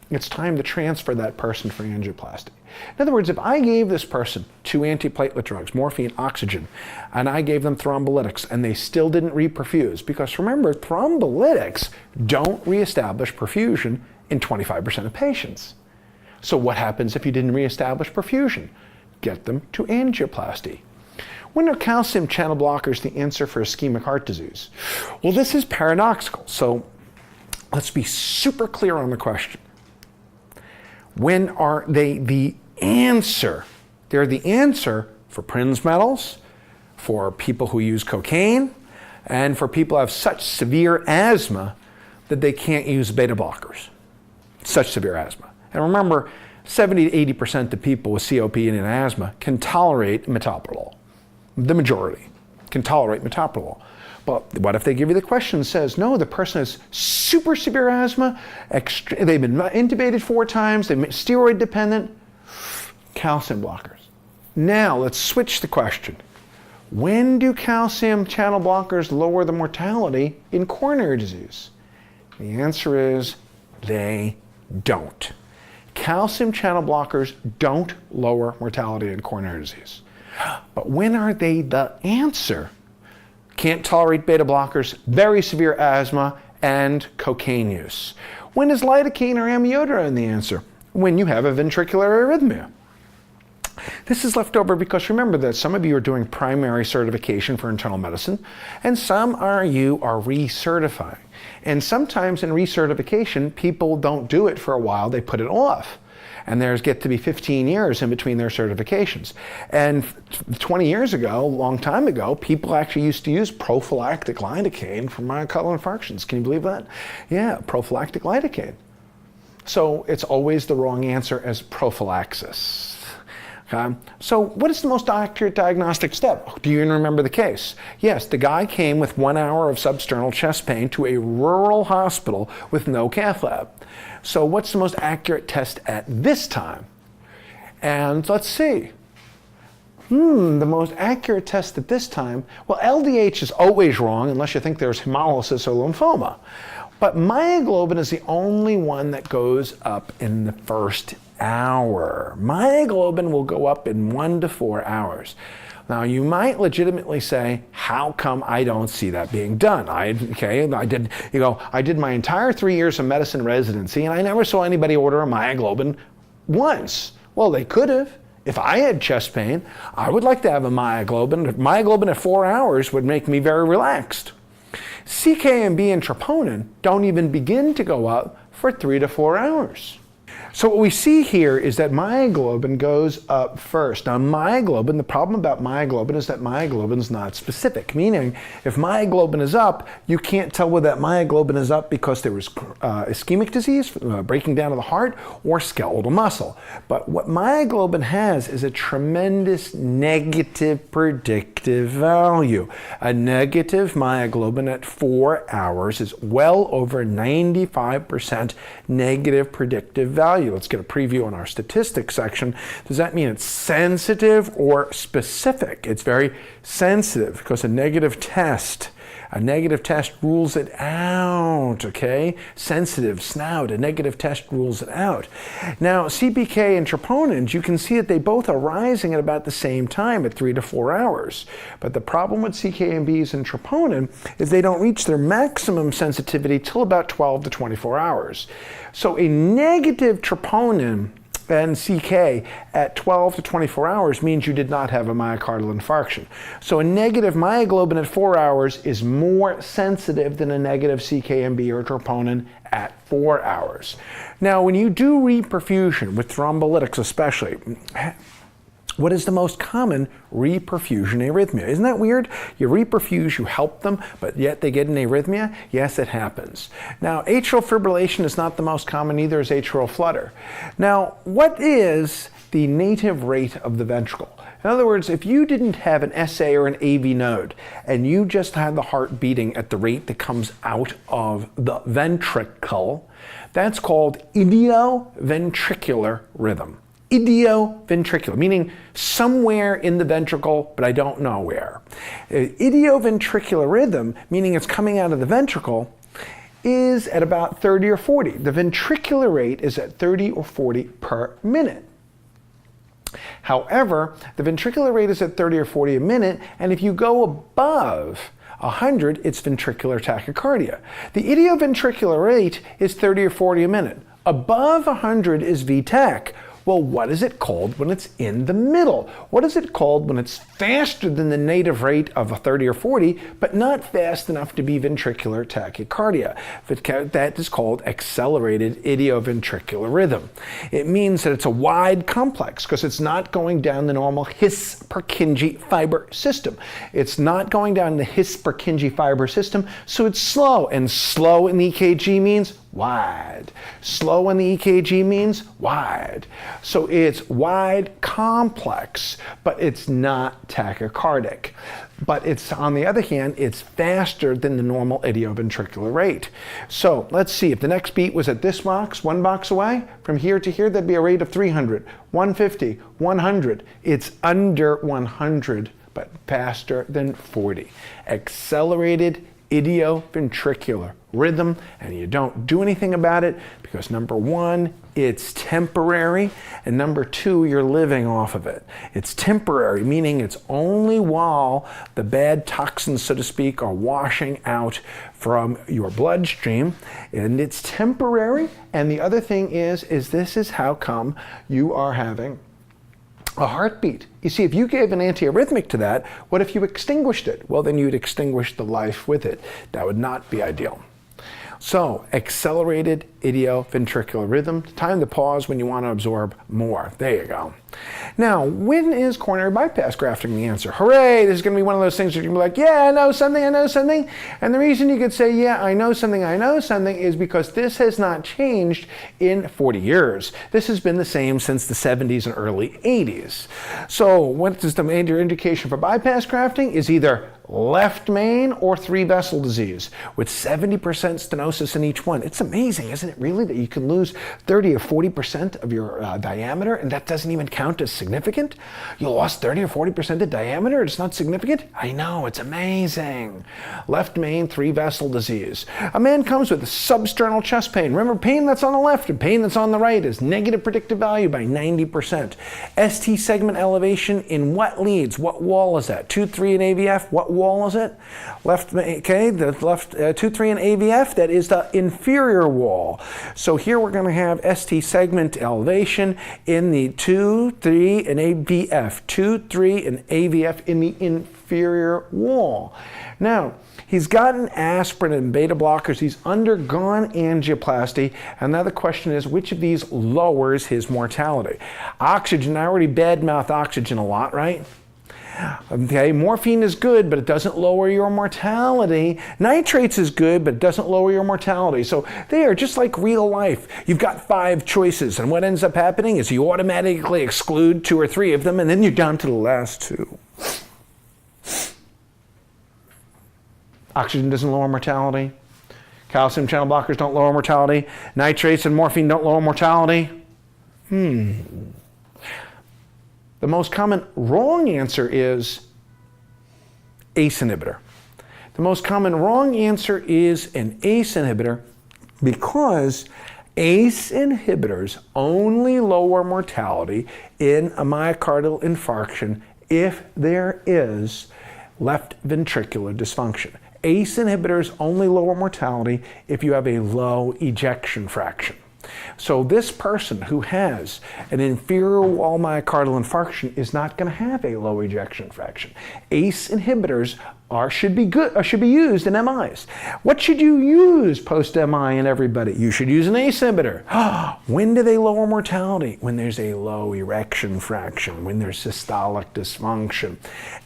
Speaker 1: it's time to transfer that person for angioplasty. In other words, if I gave this person 2 antiplatelet drugs, morphine, oxygen, and I gave them thrombolytics, and they still didn't reperfuse, because remember, thrombolytics don't reestablish perfusion in 25% of patients. So what happens if you didn't reestablish perfusion? Get them to angioplasty. When are calcium channel blockers the answer for ischemic heart disease? Well, this is paradoxical. So let's be super clear on the question. When are they the answer? They're the answer for Prinz metals, for people who use cocaine, and for people who have such severe asthma that they can't use beta blockers. Such severe asthma. And remember, 70 to 80% of people with COPD and asthma can tolerate metoprolol. The majority can tolerate metoprolol. But what if they give you the question that says, no, the person has super severe asthma, they've been intubated 4 times, they're steroid dependent, calcium blockers. Now let's switch the question. When do calcium channel blockers lower the mortality in coronary disease? The answer is they don't. Calcium channel blockers don't lower mortality in coronary disease. But when are they the answer? Can't tolerate beta blockers, very severe asthma, and cocaine use. When is lidocaine or amiodarone the answer? When you have a ventricular arrhythmia. This is left over because remember that some of you are doing primary certification for internal medicine, and some are recertifying. And sometimes in recertification, people don't do it for a while, they put it off. And there's get to be 15 years in between their certifications. And 20 years ago, a long time ago, people actually used to use prophylactic lidocaine for myocardial infarctions. Can you believe that? Yeah, prophylactic lidocaine. So it's always the wrong answer as prophylaxis. So what is the most accurate diagnostic step? Do you even remember the case? Yes, the guy came with 1 hour of substernal chest pain to a rural hospital with no cath lab. So what's the most accurate test at this time? And let's see. The most accurate test at this time, well, LDH is always wrong unless you think there's hemolysis or lymphoma. But myoglobin is the only one that goes up in the first hour. Myoglobin will go up in 1 to 4 hours. Now, you might legitimately say, how come I don't see that being done? I did my entire 3 years of medicine residency and I never saw anybody order a myoglobin once. Well, they could have. If I had chest pain, I would like to have a myoglobin. Myoglobin at 4 hours would make me very relaxed. CK&B and troponin don't even begin to go up for 3 to 4 hours. So what we see here is that myoglobin goes up first. Now myoglobin, the problem about myoglobin is that myoglobin is not specific, meaning if myoglobin is up, you can't tell whether that myoglobin is up because there was ischemic disease, breaking down of the heart, or skeletal muscle. But what myoglobin has is a tremendous negative predictive value. A negative myoglobin at 4 hours is well over 95% negative predictive value. Let's get a preview on our statistics section. Does that mean it's sensitive or specific? It's very sensitive because a negative test A negative test rules it out, okay? Sensitive, snout, a negative test rules it out. Now, CPK and troponins, you can see that they both are rising at about the same time at 3 to 4 hours. But the problem with CKMBs and troponin is they don't reach their maximum sensitivity till about 12 to 24 hours. So a negative troponin and CK at 12 to 24 hours means you did not have a myocardial infarction. So a negative myoglobin at 4 hours is more sensitive than a negative CKMB or troponin at 4 hours. Now, when you do reperfusion with thrombolytics especially, what is the most common reperfusion arrhythmia? Isn't that weird? You reperfuse, you help them, but yet they get an arrhythmia? Yes, it happens. Now, atrial fibrillation is not the most common, neither is atrial flutter. Now, what is the native rate of the ventricle? In other words, if you didn't have an SA or an AV node, and you just had the heart beating at the rate that comes out of the ventricle, that's called idioventricular rhythm. Idioventricular, meaning somewhere in the ventricle, but I don't know where. Idioventricular rhythm, meaning it's coming out of the ventricle, is at about 30 or 40. The ventricular rate is at 30 or 40 per minute. However, the ventricular rate is at 30 or 40 a minute, and if you go above 100, it's ventricular tachycardia. The idioventricular rate is 30 or 40 a minute. Above 100 is VTach. Well, what is it called when it's in the middle? What is it called when it's faster than the native rate of 30 or 40, but not fast enough to be ventricular tachycardia? That is called accelerated idioventricular rhythm. It means that it's a wide complex because it's not going down the normal His-Purkinje fiber system. It's not going down the His-Purkinje fiber system, so it's slow. And slow in the EKG means wide. Slow in the EKG means wide. So it's wide, complex, but it's not tachycardic. But it's, on the other hand, it's faster than the normal idioventricular rate. So let's see, if the next beat was at this box, 1 box away, from here to here, that'd be a rate of 300, 150, 100. It's under 100, but faster than 40. Accelerated idioventricular rhythm, and you don't do anything about it because number 1, it's temporary, and number 2, you're living off of it. It's temporary, meaning it's only while the bad toxins, so to speak, are washing out from your bloodstream, and it's temporary. And the other thing is this is how come you are having a heartbeat. You see, if you gave an antiarrhythmic to that, what if you extinguished it? Well, then you'd extinguish the life with it. That would not be ideal. So, accelerated idioventricular rhythm, time to pause when you want to absorb more. There you go. Now, when is coronary bypass grafting the answer? Hooray, this is going to be one of those things that you're going to be like, yeah, I know something. And the reason you could say, yeah, I know something, is because this has not changed in 40 years. This has been the same since the 70s and early 80s. So, what is the major indication for bypass grafting? Is either left main or 3-vessel disease with 70% stenosis in each one. It's amazing, isn't it, really, that you can lose 30 or 40% of your diameter, and that doesn't even count as significant? You lost 30 or 40% of diameter, it's not significant? I know, it's amazing. Left main 3-vessel disease. A man comes with substernal chest pain. Remember, pain that's on the left and pain that's on the right is negative predictive value by 90%. ST segment elevation in what leads? What wall is that? 2-3 and AVF, what wall is it? Left, okay, the left 2-3 and AVF, that is the inferior wall. So here we're going to have ST segment elevation in the 2-3 and AVF, 2-3 and AVF in the inferior wall. Now, he's gotten aspirin and beta blockers. He's undergone angioplasty. And now the question is, which of these lowers his mortality? Oxygen, I already badmouth oxygen a lot, right? Okay, morphine is good, but it doesn't lower your mortality. Nitrates is good, but it doesn't lower your mortality. So they are just like real life. You've got 5 choices, and what ends up happening is you automatically exclude 2 or 3 of them, and then you're down to the last 2. Oxygen doesn't lower mortality. Calcium channel blockers don't lower mortality. Nitrates and morphine don't lower mortality. The most common wrong answer is ACE inhibitor. The most common wrong answer is an ACE inhibitor, because ACE inhibitors only lower mortality in a myocardial infarction if there is left ventricular dysfunction. ACE inhibitors only lower mortality if you have a low ejection fraction. So this person who has an inferior wall myocardial infarction is not going to have a low ejection fraction. ACE inhibitors should be used in MIs. What should you use post-MI in everybody? You should use an ACE inhibitor. When do they lower mortality? When there's a low erection fraction, when there's systolic dysfunction.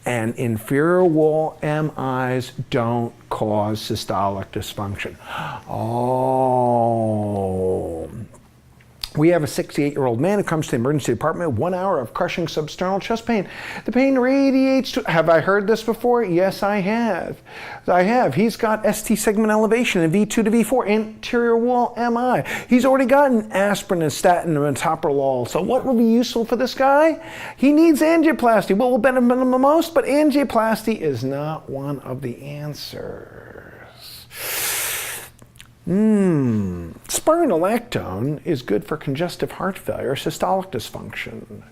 Speaker 1: And inferior wall MIs don't cause systolic dysfunction. Oh. We have a 68-year-old man who comes to the emergency department, 1 hour of crushing substernal chest pain. The pain radiates to, have I heard this before? Yes, I have. He's got ST segment elevation in V2 to V4, anterior wall MI. He's already gotten aspirin and statin and metoprolol. So what will be useful for this guy? He needs angioplasty. What will benefit him the most? But angioplasty is not one of the answers. Spironolactone is good for congestive heart failure, systolic dysfunction.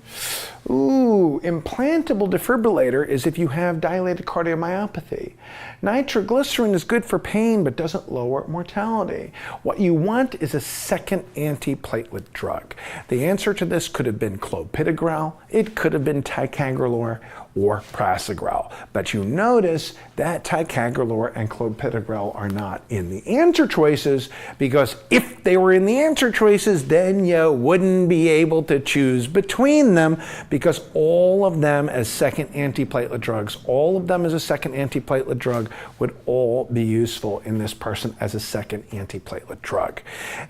Speaker 1: Implantable defibrillator is if you have dilated cardiomyopathy. Nitroglycerin is good for pain but doesn't lower mortality. What you want is a second antiplatelet drug. The answer to this could have been clopidogrel, it could have been ticagrelor, or prasugrel. But you notice that ticagrelor and clopidogrel are not in the answer choices, because if they were in the answer choices, then you wouldn't be able to choose between them, because all of them as second antiplatelet drugs, would all be useful in this person as a second antiplatelet drug.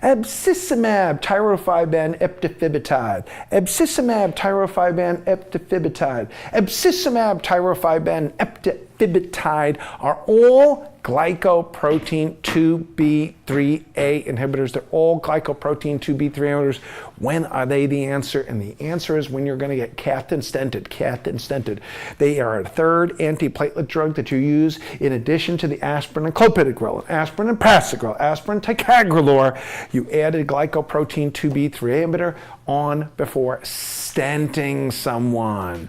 Speaker 1: Abscimab, tirofiban, eptifibatide. Abscimab, tirofiban, eptifibatide. Abscimab, tirofiban, eptifibatide are all glycoprotein 2B3A inhibitors. They're all glycoprotein 2B3 inhibitors. When are they the answer? And the answer is when you're going to get cath and stented. They are a third antiplatelet drug that you use in addition to the aspirin and clopidogrel, aspirin and prasugrel, aspirin ticagrelor. You added glycoprotein 2B3A inhibitor on before stenting someone.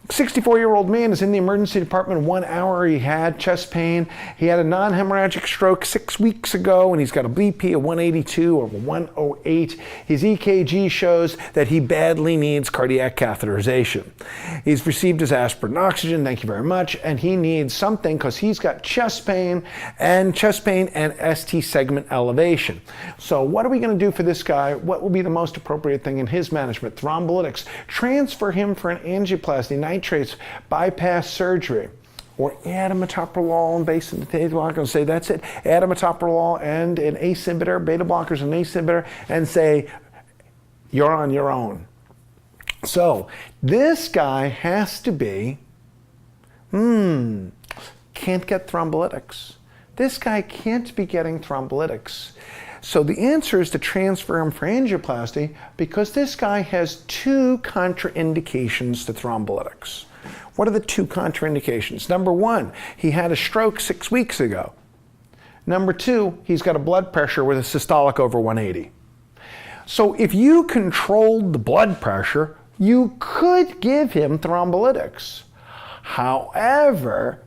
Speaker 1: 64-year-old man is in the emergency department 1 hour. He had chest pain. He had a non-hemorrhagic stroke 6 weeks ago, and he's got a BP of 182 or 108. His EKG shows that he badly needs cardiac catheterization. He's received his aspirin and oxygen, thank you very much, and he needs something because he's got chest pain and ST segment elevation. So what are we going to do for this guy? What will be the most appropriate thing in his management? Thrombolytics. Transfer him for an angioplasty, nitrates, bypass surgery, or add a metoprolol and beta blocker and say that's it. Add a metoprolol and an ACE inhibitor, beta blockers and ACE inhibitor, and say you're on your own. So this guy has to be, can't get thrombolytics. This guy can't be getting thrombolytics. So the answer is to transfer him for angioplasty, because this guy has two contraindications to thrombolytics. What are the two contraindications? Number one, he had a stroke 6 weeks ago. Number two, he's got a blood pressure with a systolic over 180. So if you controlled the blood pressure, you could give him thrombolytics. However,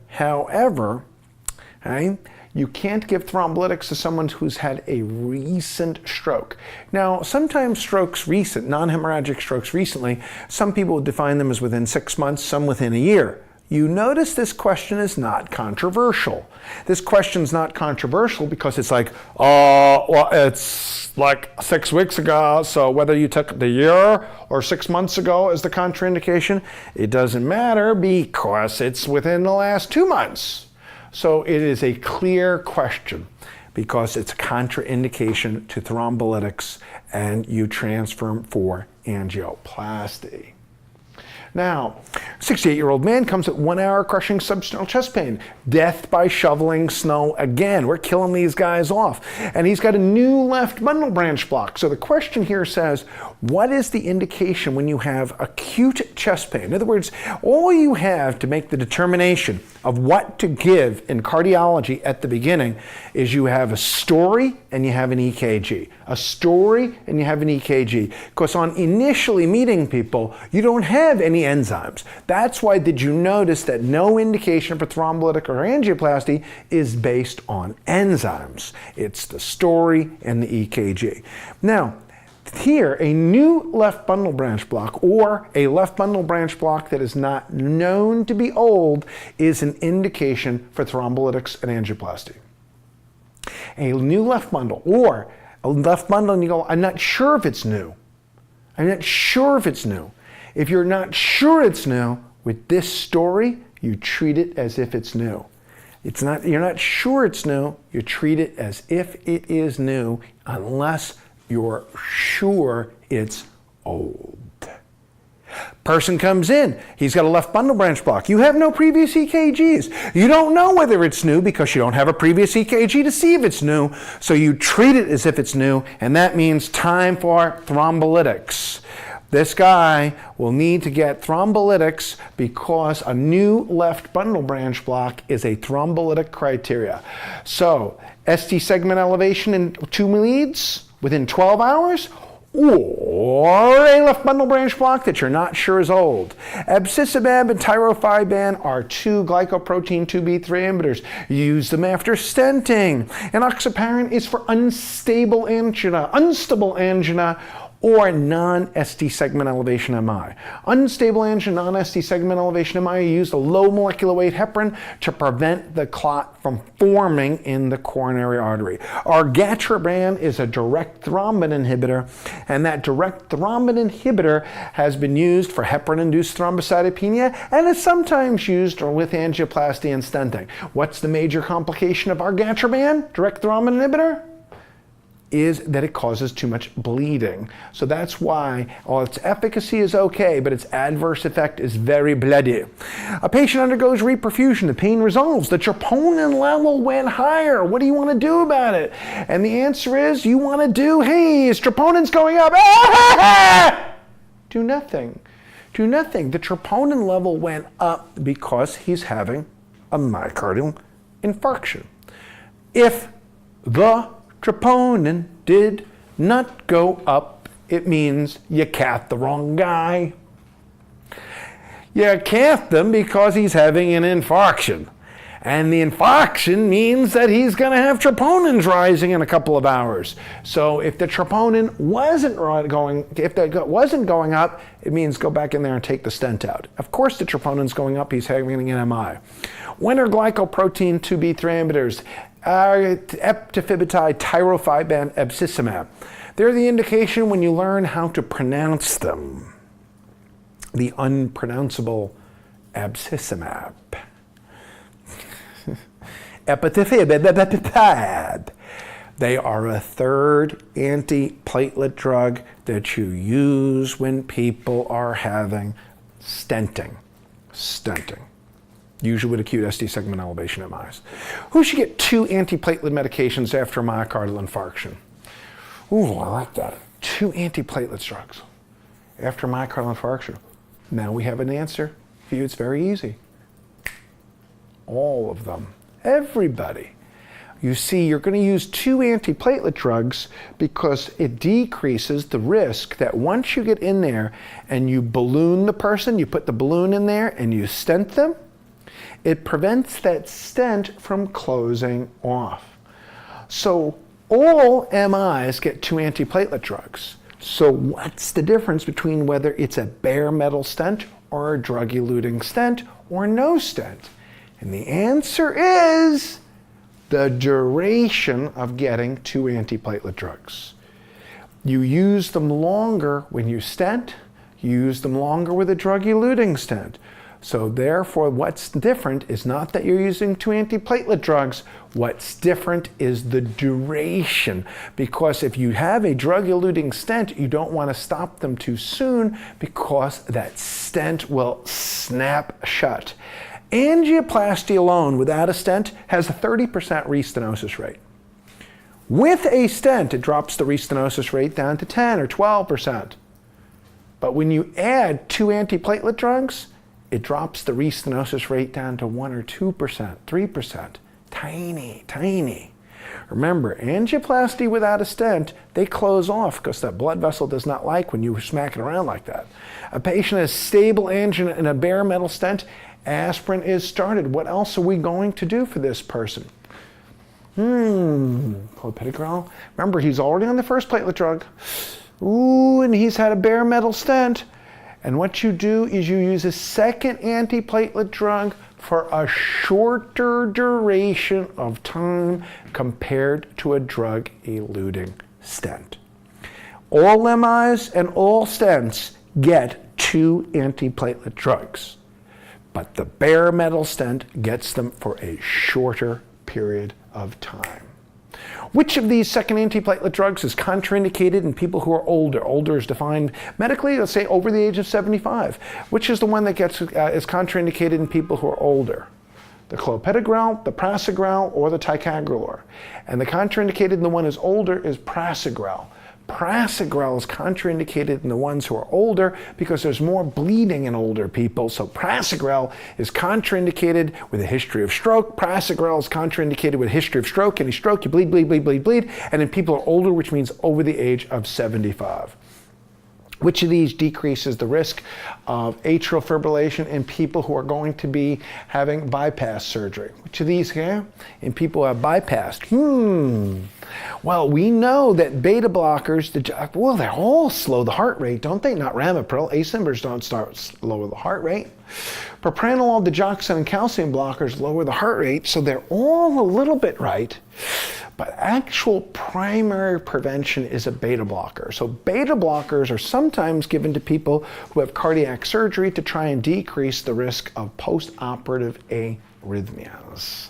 Speaker 1: you can't give thrombolytics to someone who's had a recent stroke. Now, sometimes strokes recent, non-hemorrhagic strokes recently, some people would define them as within 6 months, some within a year. You notice this question is not controversial. This question's not controversial because it's like, well, it's like 6 weeks ago, so whether you took the year or 6 months ago as the contraindication, it doesn't matter because it's within the last 2 months. So it is a clear question because it's a contraindication to thrombolytics and you transfer them for angioplasty. Now, 68-year-old man comes at 1 hour crushing substernal chest pain. Death by shoveling snow again. We're killing these guys off. And he's got a new left bundle branch block. So the question here says, what is the indication when you have acute chest pain? In other words, all you have to make the determination of what to give in cardiology at the beginning is you have a story and you have an EKG. A story and you have an EKG. Because on initially meeting people, you don't have any enzymes. That's why did you notice that no indication for thrombolytic or angioplasty is based on enzymes. It's the story and the EKG. Now, here, a new left bundle branch block or a left bundle branch block that is not known to be old is an indication for thrombolytics and angioplasty. A new left bundle or a left bundle and you go, I'm not sure if it's new. I'm not sure if it's new. If you're not sure it's new, with this story, you treat it as if it's new. You're not sure it's new, you treat it as if it is new unless you're sure it's old. Person comes in, he's got a left bundle branch block. You have no previous EKGs. You don't know whether it's new because you don't have a previous EKG to see if it's new. So you treat it as if it's new, and that means time for thrombolytics. This guy will need to get thrombolytics because a new left bundle branch block is a thrombolytic criteria. So ST segment elevation in 2 leads within 12 hours, or a left bundle branch block that you're not sure is old. Abscissimab and tirofiban are 2 glycoprotein 2b3 inhibitors. Use them after stenting. Enoxaparin is for unstable angina, unstable angina, or non-ST segment elevation MI. Unstable angina, non-ST segment elevation MI, you use a low molecular weight heparin to prevent the clot from forming in the coronary artery. Argatroban is a direct thrombin inhibitor, and that direct thrombin inhibitor has been used for heparin-induced thrombocytopenia and is sometimes used with angioplasty and stenting. What's the major complication of argatroban, direct thrombin inhibitor? Is that it causes too much bleeding. So that's why its efficacy is okay, but its adverse effect is very bloody. A patient undergoes reperfusion. The pain resolves. The troponin level went higher. What do you want to do about it? And the answer is you want to do, hey, his troponin's going up. Do nothing. Do nothing. The troponin level went up because he's having a myocardial infarction. If the troponin did not go up, it means you cathed the wrong guy. You cathed him because he's having an infarction. And the infarction means that he's going to have troponins rising in a couple of hours. So if the troponin wasn't going up, it means go back in there and take the stent out. Of course the troponin's going up, he's having an MI. When are glycoprotein 2b3 inhibitors? Eptifibatide, tirofiban, abscissimab. They're the indication when you learn how to pronounce them. The unpronounceable abscissimab. Eptifibatide. They are a third antiplatelet drug that you use when people are having stenting. Usually with acute ST segment elevation MIs. Who should get 2 antiplatelet medications after myocardial infarction? Ooh, I like that. 2 antiplatelet drugs after myocardial infarction. Now we have an answer for you. It's very easy. All of them. Everybody. You see, you're going to use 2 antiplatelet drugs because it decreases the risk that once you get in there and you balloon the person, you put the balloon in there and you stent them, it prevents that stent from closing off. So all MIs get 2 antiplatelet drugs. So what's the difference between whether it's a bare metal stent or a drug-eluting stent or no stent? And the answer is the duration of getting 2 antiplatelet drugs. You use them longer when you stent, you use them longer with a drug-eluting stent. So therefore, what's different is not that you're using 2 antiplatelet drugs. What's different is the duration, because if you have a drug-eluting stent, you don't want to stop them too soon because that stent will snap shut. Angioplasty alone without a stent has a 30% restenosis rate. With a stent, it drops the restenosis rate down to 10 or 12%. But when you add 2 antiplatelet drugs, it drops the restenosis rate down to 1 or 2%, 3%. Tiny, tiny. Remember, angioplasty without a stent, they close off because that blood vessel does not like when you smack it around like that. A patient has stable angina and a bare metal stent, aspirin is started. What else are we going to do for this person? Clopidogrel. Remember, he's already on the first platelet drug. Ooh, and he's had a bare metal stent. And what you do is you use a second antiplatelet drug for a shorter duration of time compared to a drug-eluting stent. All MIs and all stents get 2 antiplatelet drugs, but the bare metal stent gets them for a shorter period of time. Which of these second antiplatelet drugs is contraindicated in people who are older? Older is defined medically, let's say over the age of 75. Which is the one that is contraindicated in people who are older? The clopidogrel, the prasugrel, or the ticagrelor? And the contraindicated in the one who's older is prasugrel. Prasugrel is contraindicated in the ones who are older because there's more bleeding in older people. So prasugrel is contraindicated with a history of stroke. Prasugrel is contraindicated with a history of stroke. Any stroke, you bleed, bleed, bleed, bleed, bleed. And in people who are older, which means over the age of 75. Which of these decreases the risk of atrial fibrillation in people who are going to be having bypass surgery? Which of these, in people who have bypassed? Well, we know that beta blockers, they all slow the heart rate, don't they? Not ramipril. ACE inhibitors don't lower the heart rate. Propranolol, digoxin, and calcium blockers lower the heart rate, so they're all a little bit right. But actual primary prevention is a beta blocker. So beta blockers are sometimes given to people who have cardiac surgery to try and decrease the risk of post-operative arrhythmias.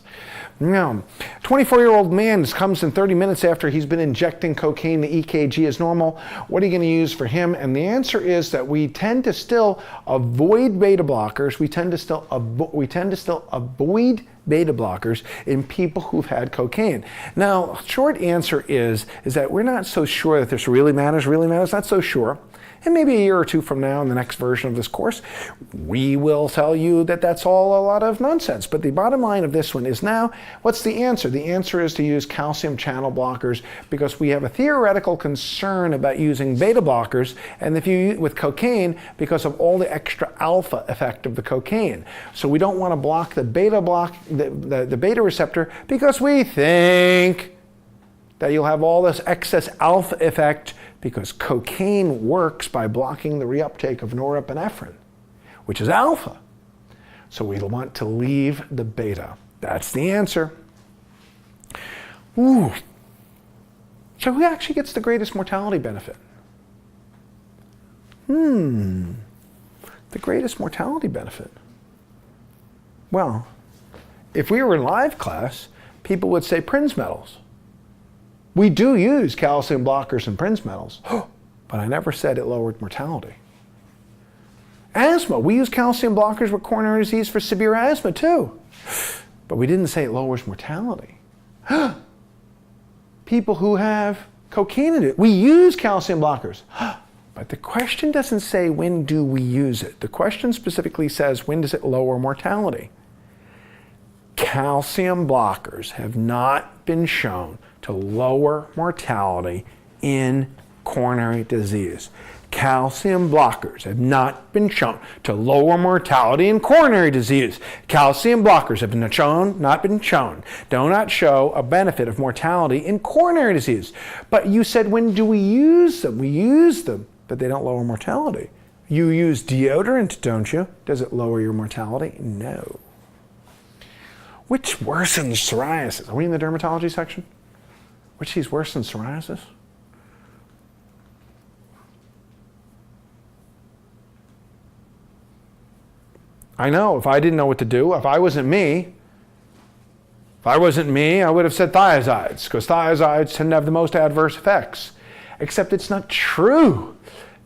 Speaker 1: Now, 24-year-old man comes in 30 minutes after he's been injecting cocaine. The EKG is normal. What are you going to use for him? And the answer is that we tend to still avoid beta blockers. We tend to still avoid beta blockers in people who've had cocaine. Now, short answer is that we're not so sure that this really matters, not so sure. And maybe a year or two from now in the next version of this course, we will tell you that that's all a lot of nonsense. But the bottom line of this one is now, what's the answer? The answer is to use calcium channel blockers because we have a theoretical concern about using beta blockers and with cocaine because of all the extra alpha effect of the cocaine. So we don't want to block the beta receptor because we think that you'll have all this excess alpha effect because cocaine works by blocking the reuptake of norepinephrine, which is alpha. So we want to leave the beta. That's the answer. Ooh. So who actually gets the greatest mortality benefit? The greatest mortality benefit. Well, if we were in live class, people would say Prinz metals. We do use calcium blockers and Prinz metals, but I never said it lowered mortality. Asthma, we use calcium blockers with coronary disease for severe asthma too, but we didn't say it lowers mortality. People who have cocaine in it, we use calcium blockers, but the question doesn't say when do we use it. The question specifically says when does it lower mortality. Calcium blockers have not been shown to lower mortality in coronary disease. Calcium blockers have not been shown to lower mortality in coronary disease. Calcium blockers have not been shown, do not show a benefit of mortality in coronary disease. But you said, when do we use them? We use them, but they don't lower mortality. You use deodorant, don't you? Does it lower your mortality? No. Which worsens psoriasis? Are we in the dermatology section? Which is worse than psoriasis? I know, if I didn't know what to do, if I wasn't me, if If I wasn't me, I would have said thiazides, because thiazides tend to have the most adverse effects. Except it's not true.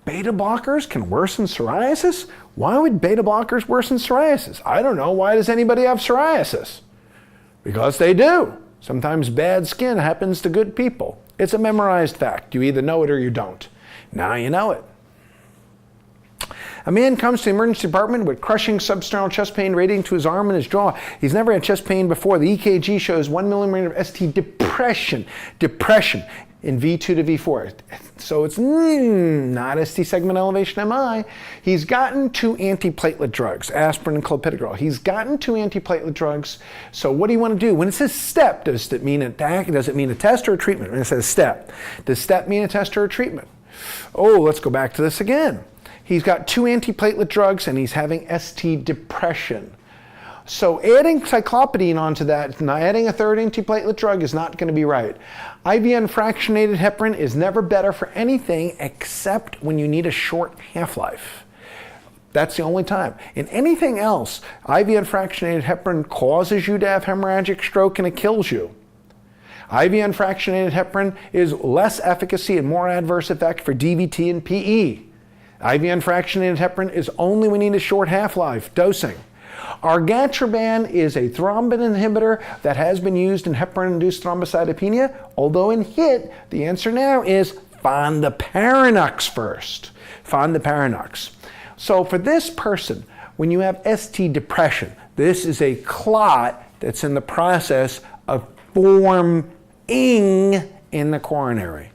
Speaker 1: Beta blockers can worsen psoriasis? Why would beta blockers worsen psoriasis? I don't know. Why does anybody have psoriasis? Because they do. Sometimes bad skin happens to good people. It's a memorized fact. You either know it or you don't. Now you know it. A man comes to the emergency department with crushing substernal chest pain radiating to his arm and his jaw. He's never had chest pain before. The EKG shows 1 millimeter of ST depression in V2 to V4. So it's not ST segment elevation MI. He's gotten 2 antiplatelet drugs, aspirin and clopidogrel. He's gotten 2 antiplatelet drugs. So what do you want to do? When it says step, does it mean does it mean a test or a treatment? When it says step, does step mean a test or a treatment? Oh, let's go back to this again. He's got 2 antiplatelet drugs and he's having ST depression. So adding cyclopidine onto that, not adding a 3rd antiplatelet drug is not going to be right. IV unfractionated heparin is never better for anything except when you need a short half-life. That's the only time. In anything else, IV unfractionated heparin causes you to have hemorrhagic stroke and it kills you. IV unfractionated heparin is less efficacy and more adverse effect for DVT and PE. IV unfractionated heparin is only when you need a short half-life dosing. Argatroban is a thrombin inhibitor that has been used in heparin-induced thrombocytopenia, although in HIT, the answer now is fondaparinux first. Fondaparinux. So for this person, when you have ST depression, this is a clot that's in the process of forming in the coronary.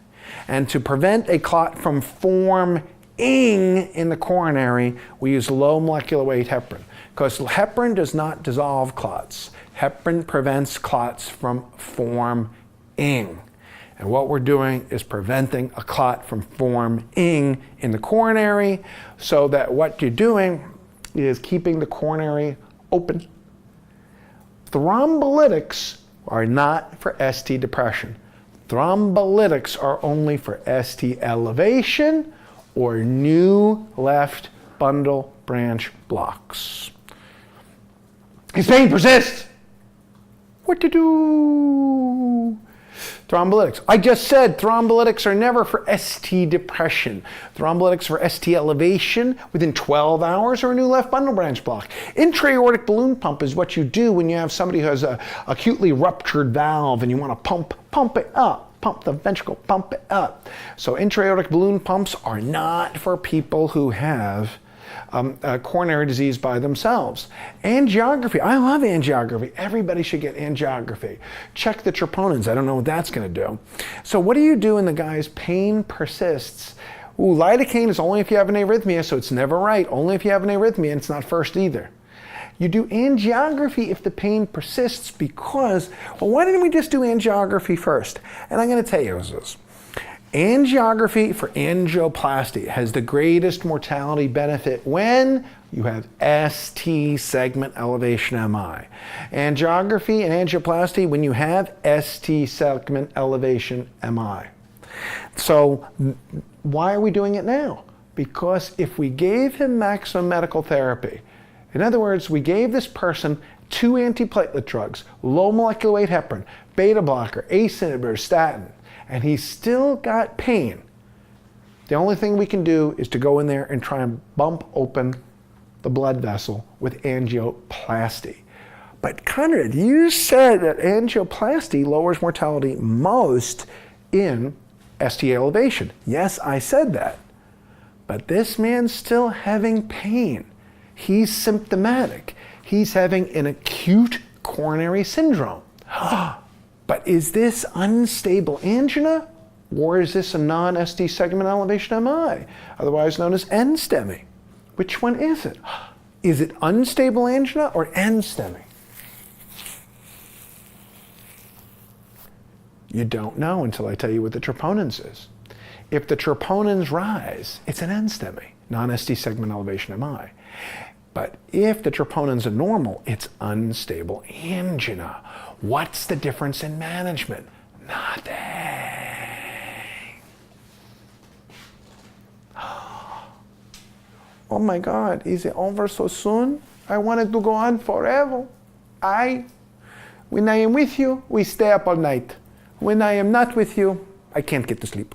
Speaker 1: And to prevent a clot from forming in the coronary, we use low molecular weight heparin. Because heparin does not dissolve clots. Heparin prevents clots from forming. And what we're doing is preventing a clot from forming in the coronary, so that what you're doing is keeping the coronary open. Thrombolytics are not for ST depression. Thrombolytics are only for ST elevation or new left bundle branch blocks. His pain persists. What to do? Thrombolytics. I just said thrombolytics are never for ST depression. Thrombolytics for ST elevation within 12 hours or a new left bundle branch block. Intra-aortic balloon pump is what you do when you have somebody who has a acutely ruptured valve and you want to pump it up. Pump the ventricle, pump it up. So intra-aortic balloon pumps are not for people who have coronary disease by themselves. Angiography. I love angiography. Everybody should get angiography. Check the troponins. I don't know what that's going to do. So what do you do when the guy's pain persists? Ooh, lidocaine is only if you have an arrhythmia, so it's never right. Only if you have an arrhythmia, and it's not first either. You do angiography if the pain persists because, well, why didn't we just do angiography first? And I'm going to tell you this. Angiography for angioplasty has the greatest mortality benefit when you have ST segment elevation MI. Angiography and angioplasty when you have ST segment elevation MI. So why are we doing it now? Because if we gave him maximum medical therapy, in other words, we gave this person 2 antiplatelet drugs, low molecular weight heparin, beta blocker, ACE inhibitor, statin, and he's still got pain, the only thing we can do is to go in there and try and bump open the blood vessel with angioplasty. But Conrad, you said that angioplasty lowers mortality most in ST elevation. Yes, I said that. But this man's still having pain. He's symptomatic. He's having an acute coronary syndrome. But is this unstable angina, or is this a non-ST segment elevation MI, otherwise known as NSTEMI? Which one is it? Is it unstable angina or NSTEMI? You don't know until I tell you what the troponins is. If the troponins rise, it's an NSTEMI, non-ST segment elevation MI. But if the troponins are normal, it's unstable angina. What's the difference in management? Nothing. Oh my God, is it over so soon? I wanted to go on forever. When I am with you, we stay up all night. When I am not with you, I can't get to sleep.